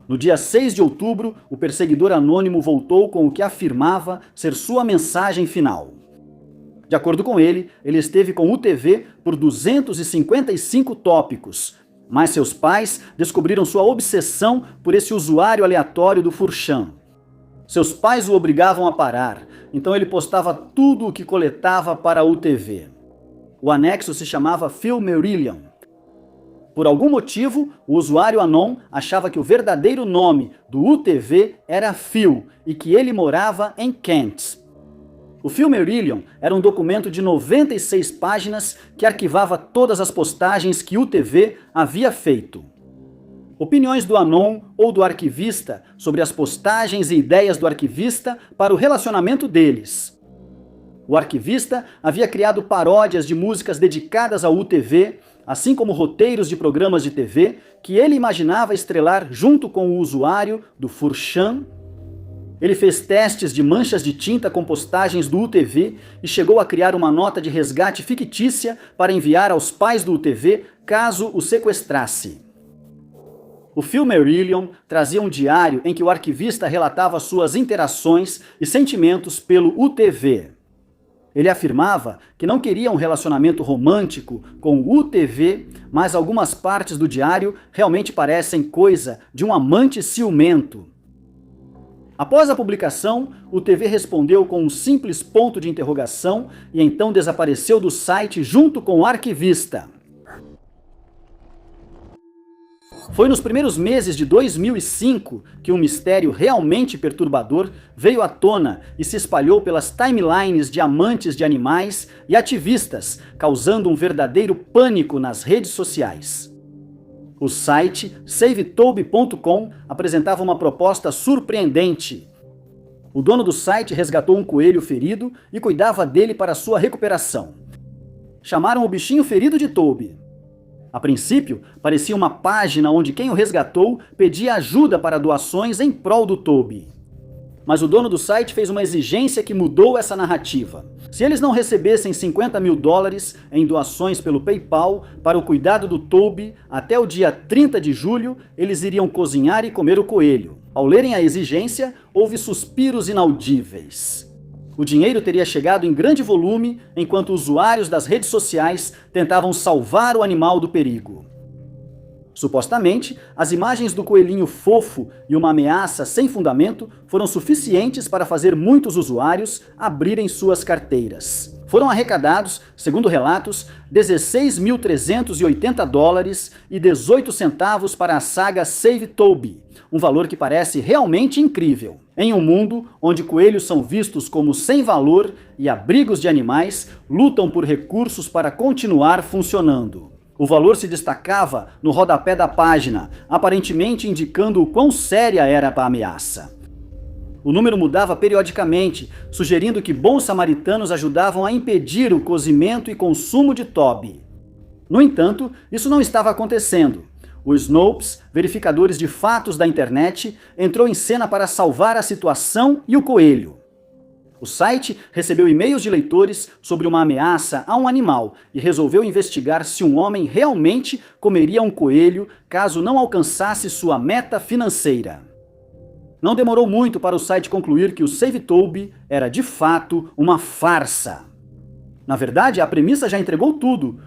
No dia 6 de outubro, o perseguidor anônimo voltou com o que afirmava ser sua mensagem final. De acordo com ele, ele esteve com o TV por 255 tópicos, mas seus pais descobriram sua obsessão por esse usuário aleatório do 4chan. Seus pais o obrigavam a parar, então ele postava tudo o que coletava para o TV. O anexo se chamava Phil Merillion. Por algum motivo, o usuário Anon achava que o verdadeiro nome do UTV era Phil e que ele morava em Kent. O Phil Merillion era um documento de 96 páginas que arquivava todas as postagens que o UTV havia feito. Opiniões do Anon ou do arquivista sobre as postagens e ideias do arquivista para o relacionamento deles. O arquivista havia criado paródias de músicas dedicadas ao UTV, assim como roteiros de programas de TV que ele imaginava estrelar junto com o usuário do 4chan. Ele fez testes de manchas de tinta com postagens do UTV e chegou a criar uma nota de resgate fictícia para enviar aos pais do UTV caso o sequestrasse. O Phil Merillion trazia um diário em que o arquivista relatava suas interações e sentimentos pelo UTV. Ele afirmava que não queria um relacionamento romântico com o UTV, mas algumas partes do diário realmente parecem coisa de um amante ciumento. Após a publicação, o TV respondeu com um simples ponto de interrogação e então desapareceu do site junto com o arquivista. Foi nos primeiros meses de 2005 que um mistério realmente perturbador veio à tona e se espalhou pelas timelines de amantes de animais e ativistas, causando um verdadeiro pânico nas redes sociais. O site SaveToby.com apresentava uma proposta surpreendente. O dono do site resgatou um coelho ferido e cuidava dele para sua recuperação. Chamaram o bichinho ferido de Toby. A princípio, parecia uma página onde quem o resgatou pedia ajuda para doações em prol do Toby. Mas o dono do site fez uma exigência que mudou essa narrativa. Se eles não recebessem $50 mil em doações pelo PayPal para o cuidado do Toby até o dia 30 de julho, eles iriam cozinhar e comer o coelho. Ao lerem a exigência, houve suspiros inaudíveis. O dinheiro teria chegado em grande volume enquanto usuários das redes sociais tentavam salvar o animal do perigo. Supostamente, as imagens do coelhinho fofo e uma ameaça sem fundamento foram suficientes para fazer muitos usuários abrirem suas carteiras. Foram arrecadados, segundo relatos, $16.380 e 18 centavos para a saga Save Toby, um valor que parece realmente incrível. Em um mundo onde coelhos são vistos como sem valor e abrigos de animais lutam por recursos para continuar funcionando. O valor se destacava no rodapé da página, aparentemente indicando o quão séria era a ameaça. O número mudava periodicamente, sugerindo que bons samaritanos ajudavam a impedir o cozimento e consumo de Toby. No entanto, isso não estava acontecendo. O Snopes, verificadores de fatos da internet, entrou em cena para salvar a situação e o coelho. O site recebeu e-mails de leitores sobre uma ameaça a um animal e resolveu investigar se um homem realmente comeria um coelho caso não alcançasse sua meta financeira. Não demorou muito para o site concluir que o Save Toby era de fato uma farsa. Na verdade, a premissa já entregou tudo.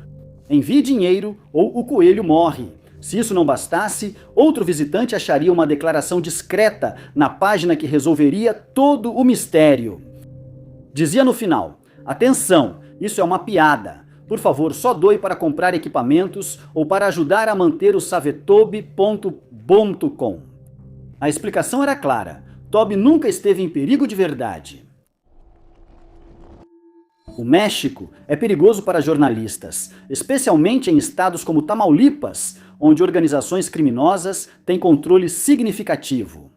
Envie dinheiro ou o coelho morre. Se isso não bastasse, outro visitante acharia uma declaração discreta na página que resolveria todo o mistério. Dizia no final: atenção, isso é uma piada. Por favor, só doe para comprar equipamentos ou para ajudar a manter o savetoby.com. A explicação era clara: Toby nunca esteve em perigo de verdade. O México é perigoso para jornalistas, especialmente em estados como Tamaulipas, onde organizações criminosas têm controle significativo.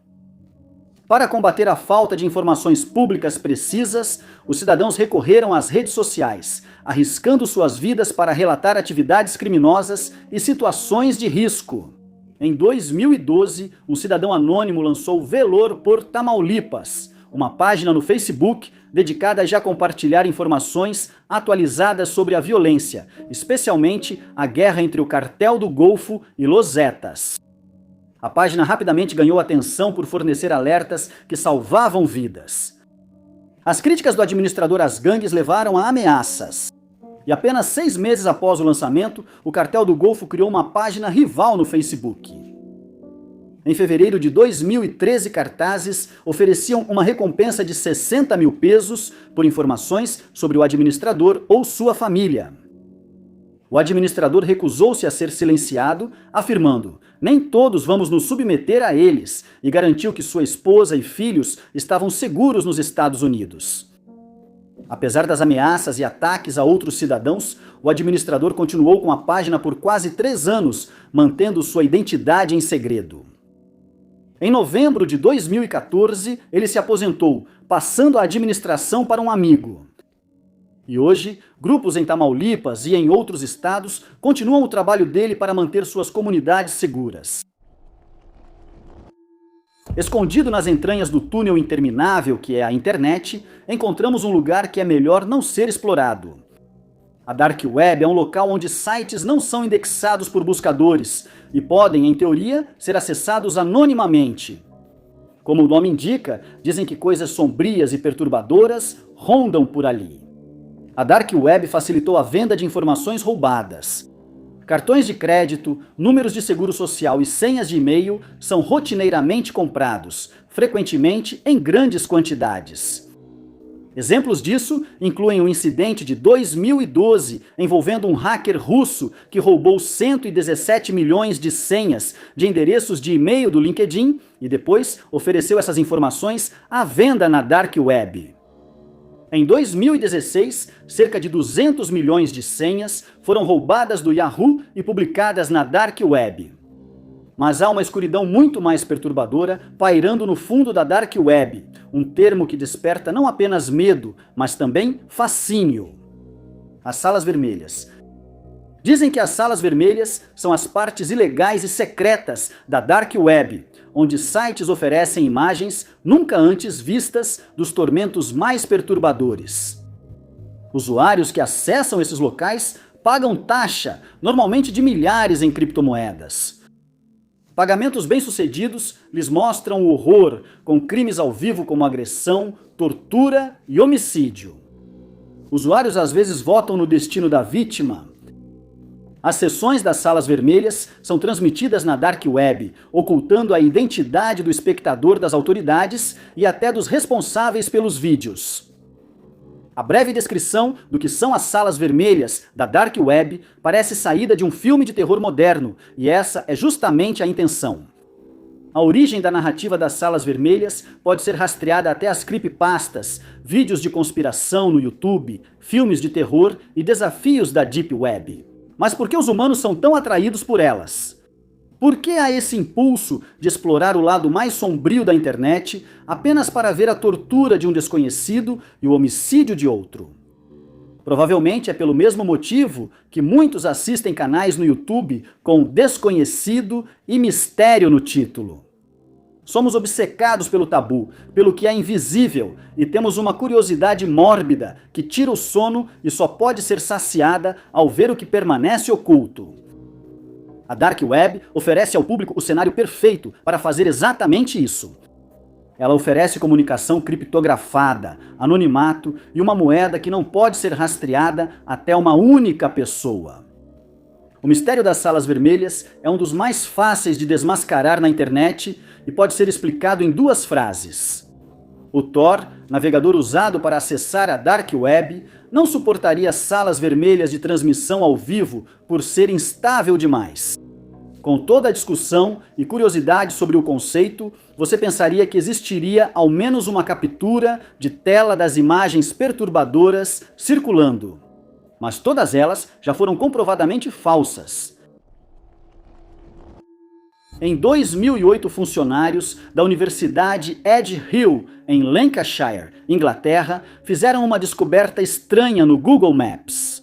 Para combater a falta de informações públicas precisas, os cidadãos recorreram às redes sociais, arriscando suas vidas para relatar atividades criminosas e situações de risco. Em 2012, um cidadão anônimo lançou Velor por Tamaulipas, uma página no Facebook dedicada a já compartilhar informações atualizadas sobre a violência, especialmente a guerra entre o Cartel do Golfo e Los Zetas. A página rapidamente ganhou atenção por fornecer alertas que salvavam vidas. As críticas do administrador às gangues levaram a ameaças. E apenas 6 meses após o lançamento, o Cartel do Golfo criou uma página rival no Facebook. Em fevereiro de 2013, cartazes ofereciam uma recompensa de 60 mil pesos por informações sobre o administrador ou sua família. O administrador recusou-se a ser silenciado, afirmando: nem todos vamos nos submeter a eles, e garantiu que sua esposa e filhos estavam seguros nos Estados Unidos. Apesar das ameaças e ataques a outros cidadãos, o administrador continuou com a página por quase 3 anos, mantendo sua identidade em segredo. Em novembro de 2014, ele se aposentou, passando a administração para um amigo. E hoje, grupos em Tamaulipas e em outros estados continuam o trabalho dele para manter suas comunidades seguras. Escondido nas entranhas do túnel interminável que é a internet, encontramos um lugar que é melhor não ser explorado. A Dark Web é um local onde sites não são indexados por buscadores e podem, em teoria, ser acessados anonimamente. Como o nome indica, dizem que coisas sombrias e perturbadoras rondam por ali. A Dark Web facilitou a venda de informações roubadas. Cartões de crédito, números de seguro social e senhas de e-mail são rotineiramente comprados, frequentemente em grandes quantidades. Exemplos disso incluem o incidente de 2012 envolvendo um hacker russo que roubou 117 milhões de senhas de endereços de e-mail do LinkedIn e depois ofereceu essas informações à venda na Dark Web. Em 2016, cerca de 200 milhões de senhas foram roubadas do Yahoo e publicadas na Dark Web. Mas há uma escuridão muito mais perturbadora pairando no fundo da Dark Web, um termo que desperta não apenas medo, mas também fascínio. As salas vermelhas. Dizem que as salas vermelhas são as partes ilegais e secretas da Dark Web, onde sites oferecem imagens nunca antes vistas dos tormentos mais perturbadores. Usuários que acessam esses locais pagam taxa, normalmente de milhares em criptomoedas. Pagamentos bem-sucedidos lhes mostram o horror, com crimes ao vivo como agressão, tortura e homicídio. Usuários às vezes votam no destino da vítima. As sessões das salas vermelhas são transmitidas na Dark Web, ocultando a identidade do espectador das autoridades e até dos responsáveis pelos vídeos. A breve descrição do que são as salas vermelhas da Dark Web parece saída de um filme de terror moderno, e essa é justamente a intenção. A origem da narrativa das salas vermelhas pode ser rastreada até as creepypastas, vídeos de conspiração no YouTube, filmes de terror e desafios da Deep Web. Mas por que os humanos são tão atraídos por elas? Por que há esse impulso de explorar o lado mais sombrio da internet apenas para ver a tortura de um desconhecido e o homicídio de outro? Provavelmente é pelo mesmo motivo que muitos assistem canais no YouTube com desconhecido e mistério no título. Somos obcecados pelo tabu, pelo que é invisível, e temos uma curiosidade mórbida que tira o sono e só pode ser saciada ao ver o que permanece oculto. A Dark Web oferece ao público o cenário perfeito para fazer exatamente isso. Ela oferece comunicação criptografada, anonimato e uma moeda que não pode ser rastreada até uma única pessoa. O mistério das salas vermelhas é um dos mais fáceis de desmascarar na internet e pode ser explicado em duas frases. O Tor, navegador usado para acessar a Dark Web, não suportaria salas vermelhas de transmissão ao vivo por ser instável demais. Com toda a discussão e curiosidade sobre o conceito, você pensaria que existiria ao menos uma captura de tela das imagens perturbadoras circulando. Mas todas elas já foram comprovadamente falsas. Em 2008, funcionários da Universidade Edge Hill, em Lancashire, Inglaterra, fizeram uma descoberta estranha no Google Maps.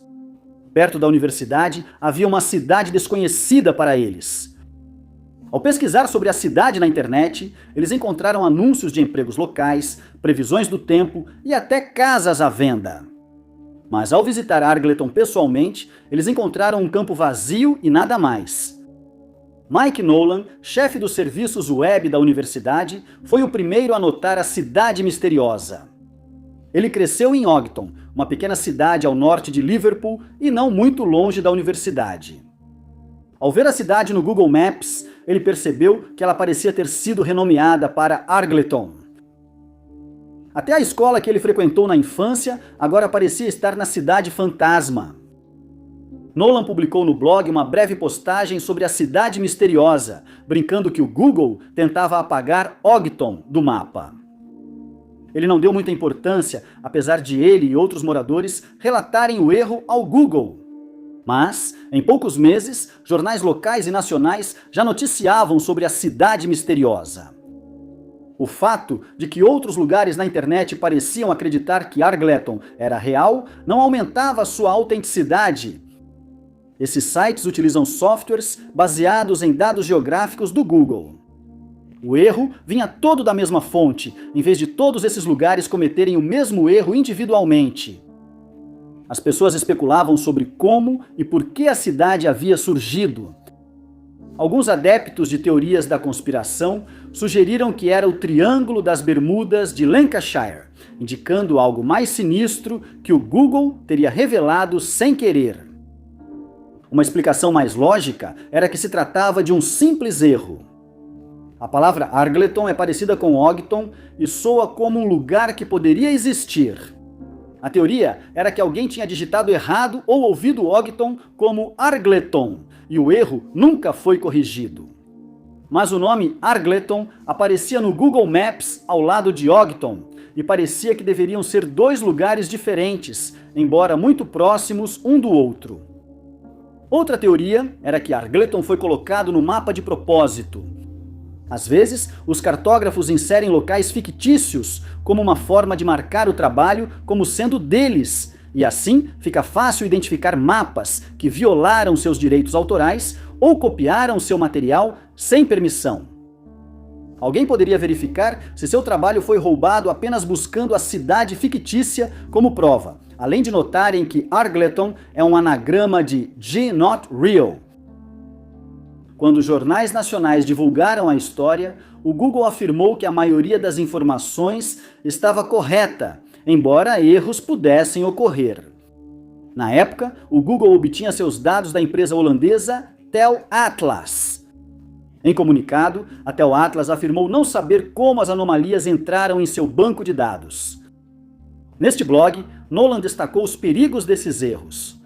Perto da universidade havia uma cidade desconhecida para eles. Ao pesquisar sobre a cidade na internet, eles encontraram anúncios de empregos locais, previsões do tempo e até casas à venda. Mas ao visitar Argleton pessoalmente, eles encontraram um campo vazio e nada mais. Mike Nolan, chefe dos serviços web da universidade, foi o primeiro a notar a cidade misteriosa. Ele cresceu em Ogden, uma pequena cidade ao norte de Liverpool e não muito longe da universidade. Ao ver a cidade no Google Maps, ele percebeu que ela parecia ter sido renomeada para Argleton. Até a escola que ele frequentou na infância agora parecia estar na cidade fantasma. Nolan publicou no blog uma breve postagem sobre a cidade misteriosa, brincando que o Google tentava apagar Ogden do mapa. Ele não deu muita importância, apesar de ele e outros moradores relatarem o erro ao Google. Mas, em poucos meses, jornais locais e nacionais já noticiavam sobre a cidade misteriosa. O fato de que outros lugares na internet pareciam acreditar que Argleton era real não aumentava sua autenticidade. Esses sites utilizam softwares baseados em dados geográficos do Google. O erro vinha todo da mesma fonte, em vez de todos esses lugares cometerem o mesmo erro individualmente. As pessoas especulavam sobre como e por que a cidade havia surgido. Alguns adeptos de teorias da conspiração sugeriram que era o Triângulo das Bermudas de Lancashire, indicando algo mais sinistro que o Google teria revelado sem querer. Uma explicação mais lógica era que se tratava de um simples erro. A palavra Argleton é parecida com Ogden e soa como um lugar que poderia existir. A teoria era que alguém tinha digitado errado ou ouvido Ogden como Argleton, e o erro nunca foi corrigido. Mas o nome Argleton aparecia no Google Maps ao lado de Ogden, e parecia que deveriam ser dois lugares diferentes, embora muito próximos um do outro. Outra teoria era que Argleton foi colocado no mapa de propósito. Às vezes, os cartógrafos inserem locais fictícios como uma forma de marcar o trabalho como sendo deles, e assim fica fácil identificar mapas que violaram seus direitos autorais ou copiaram seu material sem permissão. Alguém poderia verificar se seu trabalho foi roubado apenas buscando a cidade fictícia como prova, além de notarem que Argleton é um anagrama de G Not Real. Quando os jornais nacionais divulgaram a história, o Google afirmou que a maioria das informações estava correta, embora erros pudessem ocorrer. Na época, o Google obtinha seus dados da empresa holandesa Tel Atlas. Em comunicado, a Tel Atlas afirmou não saber como as anomalias entraram em seu banco de dados. Neste blog, Nolan destacou os perigos desses erros.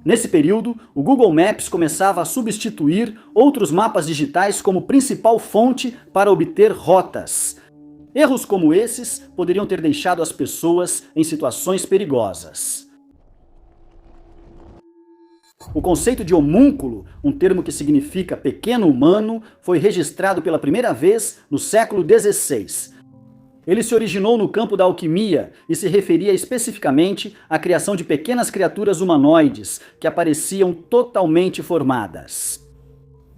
Nesse período, o Google Maps começava a substituir outros mapas digitais como principal fonte para obter rotas. Erros como esses poderiam ter deixado as pessoas em situações perigosas. O conceito de homúnculo, um termo que significa pequeno humano, foi registrado pela primeira vez no século XVI. Ele se originou no campo da alquimia e se referia especificamente à criação de pequenas criaturas humanoides que apareciam totalmente formadas.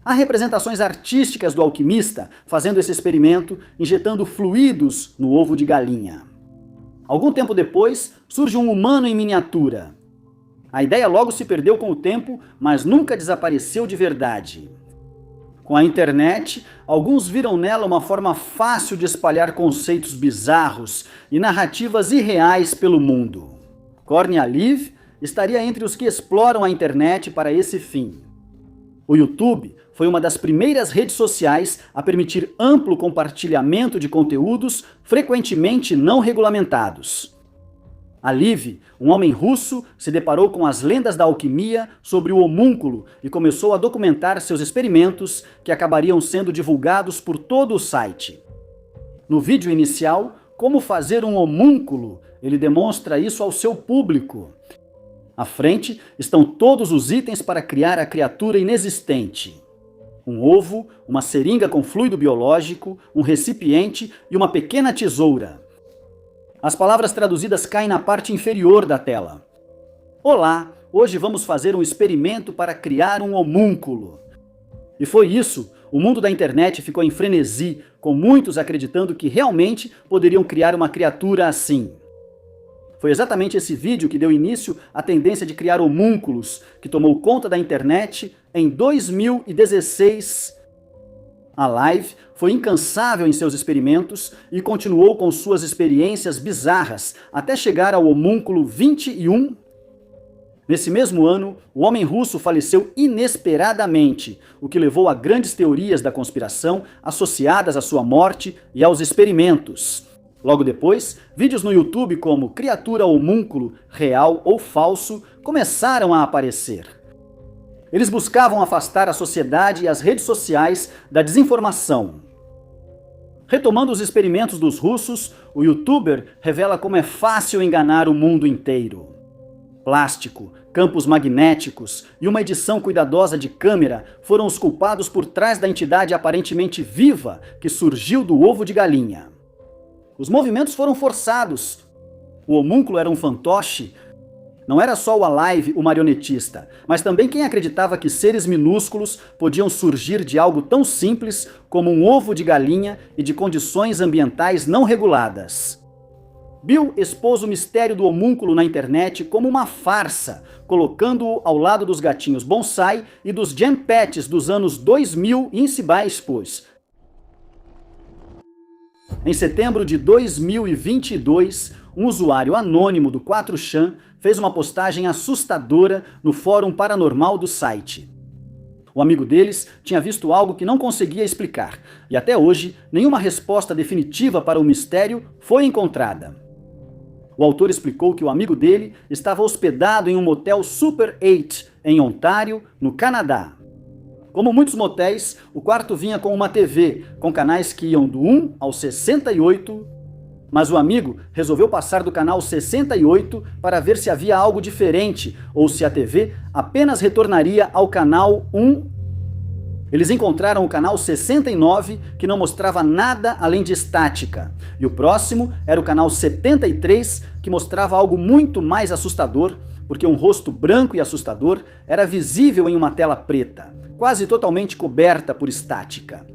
Há representações artísticas do alquimista fazendo esse experimento, injetando fluidos no ovo de galinha. Algum tempo depois, surge um humano em miniatura. A ideia logo se perdeu com o tempo, mas nunca desapareceu de verdade. Com a internet, alguns viram nela uma forma fácil de espalhar conceitos bizarros e narrativas irreais pelo mundo. Courtney Alive estaria entre os que exploram a internet para esse fim. O YouTube foi uma das primeiras redes sociais a permitir amplo compartilhamento de conteúdos frequentemente não regulamentados. Alive, um homem russo, se deparou com as lendas da alquimia sobre o homúnculo e começou a documentar seus experimentos que acabariam sendo divulgados por todo o site. No vídeo inicial, Como Fazer um Homúnculo, ele demonstra isso ao seu público. À frente estão todos os itens para criar a criatura inexistente. Um ovo, uma seringa com fluido biológico, um recipiente e uma pequena tesoura. As palavras traduzidas caem na parte inferior da tela. Olá, hoje vamos fazer um experimento para criar um homúnculo. E foi isso, o mundo da internet ficou em frenesi, com muitos acreditando que realmente poderiam criar uma criatura assim. Foi exatamente esse vídeo que deu início à tendência de criar homúnculos, que tomou conta da internet em 2016. A Live foi incansável em seus experimentos e continuou com suas experiências bizarras até chegar ao homúnculo 21. Nesse mesmo ano, o homem russo faleceu inesperadamente, o que levou a grandes teorias da conspiração associadas à sua morte e aos experimentos. Logo depois, vídeos no YouTube como Criatura Homúnculo, Real ou Falso começaram a aparecer. Eles buscavam afastar a sociedade e as redes sociais da desinformação. Retomando os experimentos dos russos, o youtuber revela como é fácil enganar o mundo inteiro. Plástico, campos magnéticos e uma edição cuidadosa de câmera foram os culpados por trás da entidade aparentemente viva que surgiu do ovo de galinha. Os movimentos foram forçados. O homúnculo era um fantoche. Não era só o Alive, o marionetista, mas também quem acreditava que seres minúsculos podiam surgir de algo tão simples como um ovo de galinha e de condições ambientais não reguladas. Bill expôs o mistério do homúnculo na internet como uma farsa, colocando-o ao lado dos gatinhos bonsai e dos jam pets dos anos 2000 em Sibaispos. Em setembro de 2022, um usuário anônimo do 4chan fez uma postagem assustadora no fórum paranormal do site. O amigo deles tinha visto algo que não conseguia explicar, e até hoje nenhuma resposta definitiva para o mistério foi encontrada. O autor explicou que o amigo dele estava hospedado em um motel Super 8, em Ontário, no Canadá. Como muitos motéis, o quarto vinha com uma TV, com canais que iam do 1 ao 68, mas o amigo resolveu passar do canal 68 para ver se havia algo diferente, ou se a TV apenas retornaria ao canal 1. Eles encontraram o canal 69, que não mostrava nada além de estática, e o próximo era o canal 73, que mostrava algo muito mais assustador, porque um rosto branco e assustador era visível em uma tela preta, quase totalmente coberta por estática.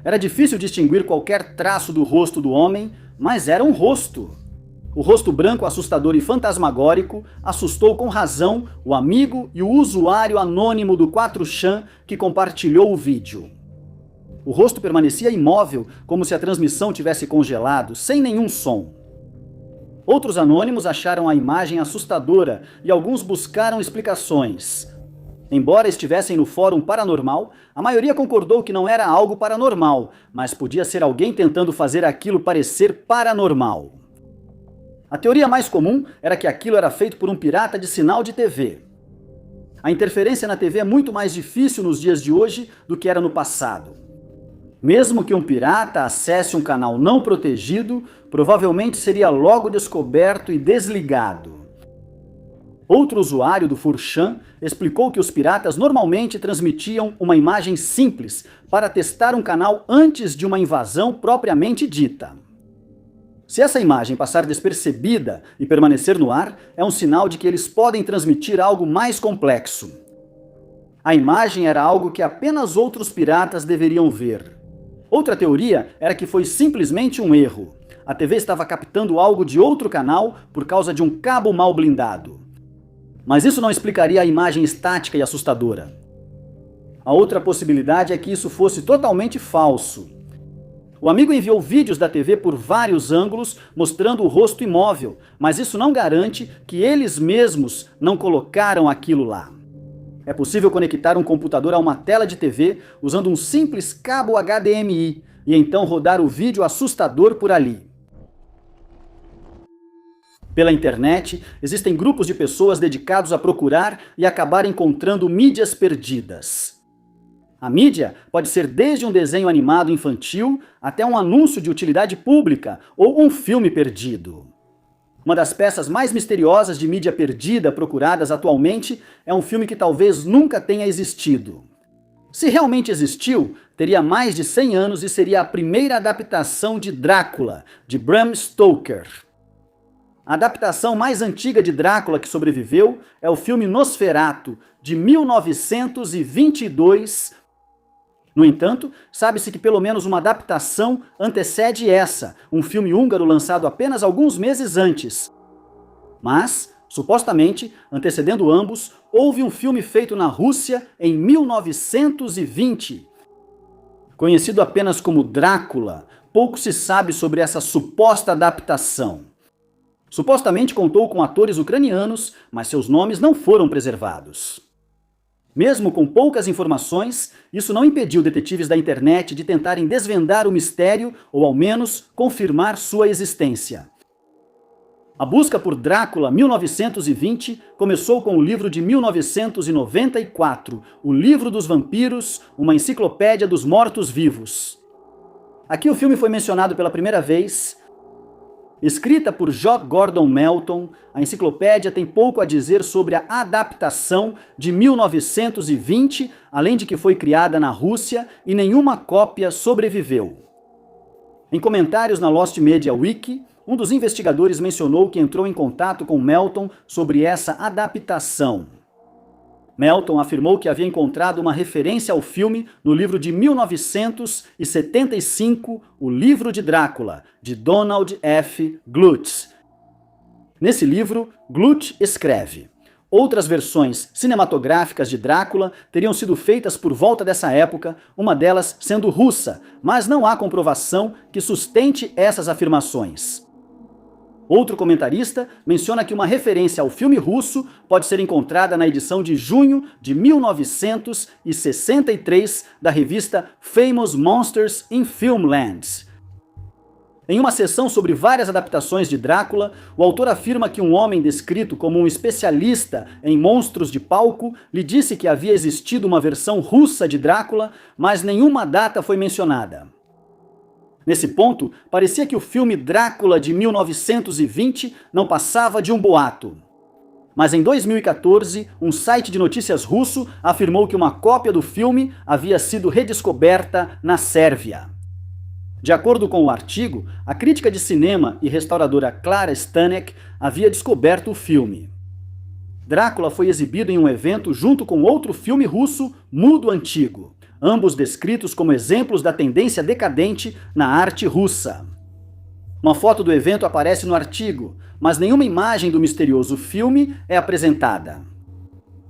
Era difícil distinguir qualquer traço do rosto do homem, mas era um rosto. O rosto branco assustador e fantasmagórico assustou com razão o amigo e o usuário anônimo do 4chan que compartilhou o vídeo. O rosto permanecia imóvel, como se a transmissão tivesse congelado, sem nenhum som. Outros anônimos acharam a imagem assustadora e alguns buscaram explicações. Embora estivessem no Fórum Paranormal, a maioria concordou que não era algo paranormal, mas podia ser alguém tentando fazer aquilo parecer paranormal. A teoria mais comum era que aquilo era feito por um pirata de sinal de TV. A interferência na TV é muito mais difícil nos dias de hoje do que era no passado. Mesmo que um pirata acesse um canal não protegido, provavelmente seria logo descoberto e desligado. Outro usuário do 4chan explicou que os piratas normalmente transmitiam uma imagem simples para testar um canal antes de uma invasão propriamente dita. Se essa imagem passar despercebida e permanecer no ar, é um sinal de que eles podem transmitir algo mais complexo. A imagem era algo que apenas outros piratas deveriam ver. Outra teoria era que foi simplesmente um erro. A TV estava captando algo de outro canal por causa de um cabo mal blindado. Mas isso não explicaria a imagem estática e assustadora. A outra possibilidade é que isso fosse totalmente falso. O amigo enviou vídeos da TV por vários ângulos mostrando o rosto imóvel, mas isso não garante que eles mesmos não colocaram aquilo lá. É possível conectar um computador a uma tela de TV usando um simples cabo HDMI e então rodar o vídeo assustador por ali. Pela internet, existem grupos de pessoas dedicados a procurar e acabar encontrando mídias perdidas. A mídia pode ser desde um desenho animado infantil até um anúncio de utilidade pública ou um filme perdido. Uma das peças mais misteriosas de mídia perdida procuradas atualmente é um filme que talvez nunca tenha existido. Se realmente existiu, teria mais de 100 anos e seria a primeira adaptação de Drácula, de Bram Stoker. A adaptação mais antiga de Drácula que sobreviveu é o filme Nosferatu, de 1922. No entanto, sabe-se que pelo menos uma adaptação antecede essa, um filme húngaro lançado apenas alguns meses antes. Mas, supostamente, antecedendo ambos, houve um filme feito na Rússia em 1920. Conhecido apenas como Drácula, pouco se sabe sobre essa suposta adaptação. Supostamente contou com atores ucranianos, mas seus nomes não foram preservados. Mesmo com poucas informações, isso não impediu detetives da internet de tentarem desvendar o mistério ou, ao menos, confirmar sua existência. A busca por Drácula 1920 começou com o livro de 1994, O Livro dos Vampiros, uma enciclopédia dos mortos-vivos. Aqui o filme foi mencionado pela primeira vez. Escrita por J. Gordon Melton, a enciclopédia tem pouco a dizer sobre a adaptação de 1920, além de que foi criada na Rússia e nenhuma cópia sobreviveu. Em comentários na Lost Media Wiki, um dos investigadores mencionou que entrou em contato com Melton sobre essa adaptação. Melton afirmou que havia encontrado uma referência ao filme no livro de 1975, O Livro de Drácula, de Donald F. Glutz. Nesse livro, Glutz escreve: outras versões cinematográficas de Drácula teriam sido feitas por volta dessa época, uma delas sendo russa, mas não há comprovação que sustente essas afirmações. Outro comentarista menciona que uma referência ao filme russo pode ser encontrada na edição de junho de 1963 da revista Famous Monsters in Filmland. Em uma sessão sobre várias adaptações de Drácula, o autor afirma que um homem descrito como um especialista em monstros de palco lhe disse que havia existido uma versão russa de Drácula, mas nenhuma data foi mencionada. Nesse ponto, parecia que o filme Drácula de 1920 não passava de um boato. Mas em 2014, um site de notícias russo afirmou que uma cópia do filme havia sido redescoberta na Sérvia. De acordo com o artigo, a crítica de cinema e restauradora Clara Stanek havia descoberto o filme. Drácula foi exibido em um evento junto com outro filme russo, mudo antigo, ambos descritos como exemplos da tendência decadente na arte russa. Uma foto do evento aparece no artigo, mas nenhuma imagem do misterioso filme é apresentada.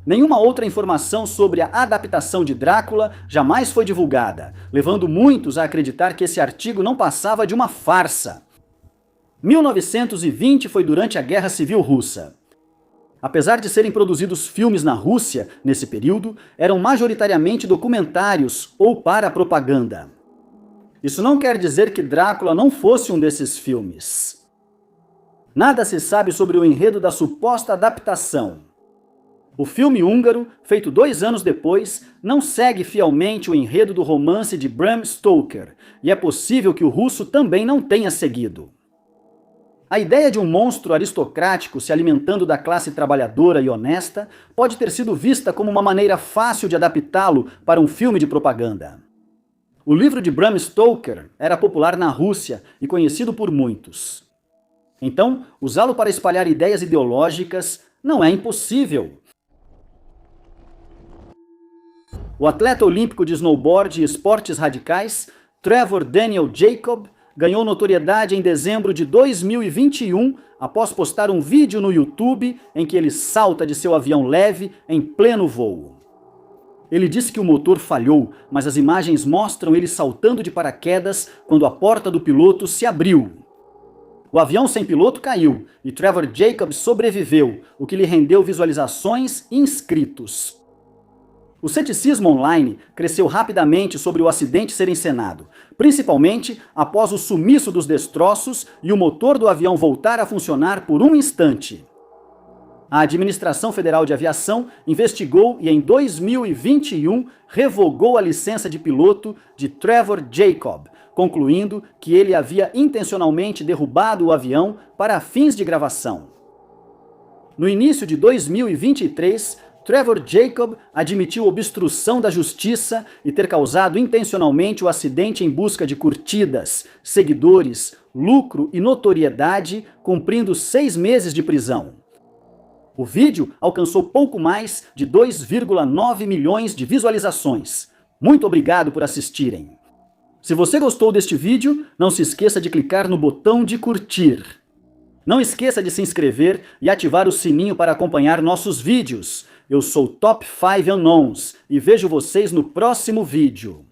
Nenhuma outra informação sobre a adaptação de Drácula jamais foi divulgada, levando muitos a acreditar que esse artigo não passava de uma farsa. 1920 foi durante a Guerra Civil Russa. Apesar de serem produzidos filmes na Rússia nesse período, eram majoritariamente documentários ou para propaganda. Isso não quer dizer que Drácula não fosse um desses filmes. Nada se sabe sobre o enredo da suposta adaptação. O filme húngaro, feito 2 anos depois, não segue fielmente o enredo do romance de Bram Stoker, e é possível que o russo também não tenha seguido. A ideia de um monstro aristocrático se alimentando da classe trabalhadora e honesta pode ter sido vista como uma maneira fácil de adaptá-lo para um filme de propaganda. O livro de Bram Stoker era popular na Rússia e conhecido por muitos. Então, usá-lo para espalhar ideias ideológicas não é impossível. O atleta olímpico de snowboard e esportes radicais, Trevor Daniel Jacob, ganhou notoriedade em dezembro de 2021 após postar um vídeo no YouTube em que ele salta de seu avião leve em pleno voo. Ele disse que o motor falhou, mas as imagens mostram ele saltando de paraquedas quando a porta do piloto se abriu. O avião sem piloto caiu e Trevor Jacob sobreviveu, o que lhe rendeu visualizações e inscritos. O ceticismo online cresceu rapidamente sobre o acidente ser encenado, principalmente após o sumiço dos destroços e o motor do avião voltar a funcionar por um instante. A Administração Federal de Aviação investigou e em 2021 revogou a licença de piloto de Trevor Jacob, concluindo que ele havia intencionalmente derrubado o avião para fins de gravação. No início de 2023, Trevor Jacob admitiu obstrução da justiça e ter causado intencionalmente o acidente em busca de curtidas, seguidores, lucro e notoriedade, cumprindo 6 meses de prisão. O vídeo alcançou pouco mais de 2,9 milhões de visualizações. Muito obrigado por assistirem. Se você gostou deste vídeo, não se esqueça de clicar no botão de curtir. Não esqueça de se inscrever e ativar o sininho para acompanhar nossos vídeos. Eu sou Top 5 Unknowns e vejo vocês no próximo vídeo.